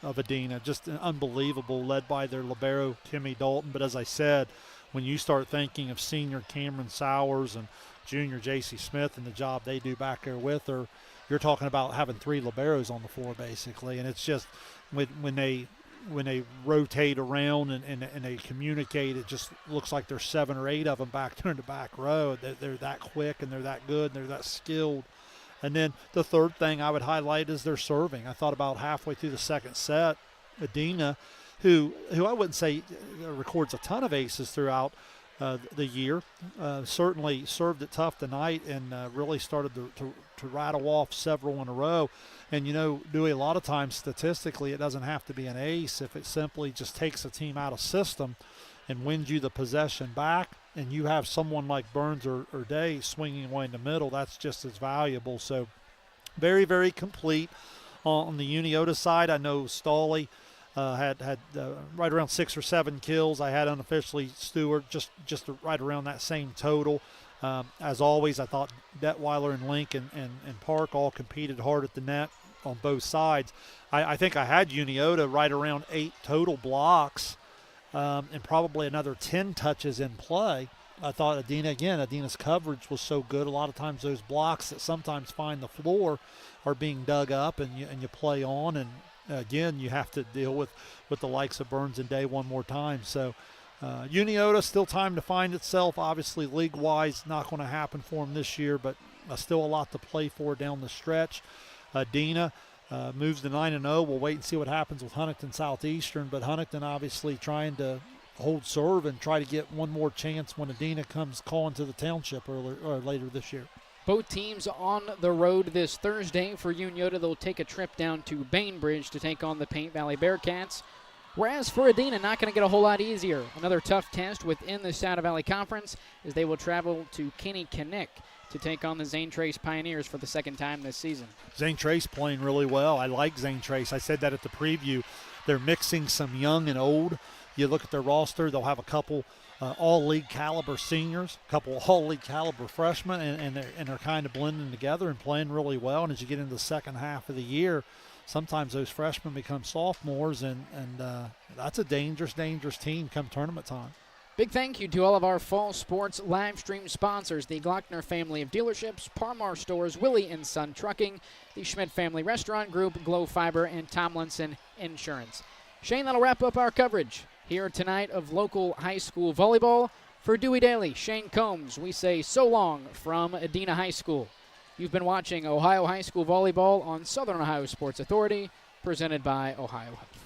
Adena, just unbelievable, led by their libero, Timmy Dalton. But as I said, when you start thinking of senior Cameron Sowers and junior J.C. Smith and the job they do back there with her, you're talking about having 3 liberos on the floor basically. And it's just when they rotate around and they communicate, it just looks like there's 7 or 8 of them back there in the back row. They're that quick and they're that good and they're that skilled. And then the third thing I would highlight is their serving. I thought about halfway through the second set, Adena, who I wouldn't say records a ton of aces throughout the year, certainly served it tough tonight and really started to rattle off several in a row. And, Dewey, a lot of times statistically it doesn't have to be an ace if it simply just takes a team out of system and wins you the possession back, and you have someone like Burns or Day swinging away in the middle. That's just as valuable. So very, very complete on the Unioto side. I know Stawley had right around 6 or 7 kills. I had unofficially Stewart just right around that same total. As always, I thought Detweiler and Link and Park all competed hard at the net on both sides. I think I had Unioto right around 8 total blocks and probably another 10 touches in play. I thought Adena's coverage was so good. A lot of times those blocks that sometimes find the floor are being dug up and you play on. And again, you have to deal with the likes of Burns and Day one more time. So Unioto, still time to find itself. Obviously, league-wise, not going to happen for them this year, but still a lot to play for down the stretch. Adena moves to 9-0. We'll wait and see what happens with Huntington Southeastern, but Huntington obviously trying to hold serve and try to get one more chance when Adena comes calling to the township later this year. Both teams on the road this Thursday. For Unioto, they'll take a trip down to Bainbridge to take on the Paint Valley Bearcats. Whereas for Adena, not going to get a whole lot easier. Another tough test within the South Valley Conference as they will travel to Kenny Kinnick to take on the Zane Trace Pioneers for the second time this season. Zane Trace playing really well. I like Zane Trace. I said that at the preview. They're mixing some young and old. You look at their roster, they'll have a couple all-league caliber seniors, a couple all-league caliber freshmen, and they're kind of blending together and playing really well. And as you get into the second half of the year, sometimes those freshmen become sophomores, and that's a dangerous team come tournament time. Big thank you to all of our fall sports live stream sponsors, the Glockner family of dealerships, Parmar Stores, Willie and Son Trucking, the Schmidt Family Restaurant Group, Glow Fiber, and Tomlinson Insurance. Shane, that'll wrap up our coverage here tonight of local high school volleyball. For Dewey Daly, Shane Combs, we say so long from Adena High School. You've been watching Ohio High School Volleyball on Southern Ohio Sports Authority, presented by Ohio Health.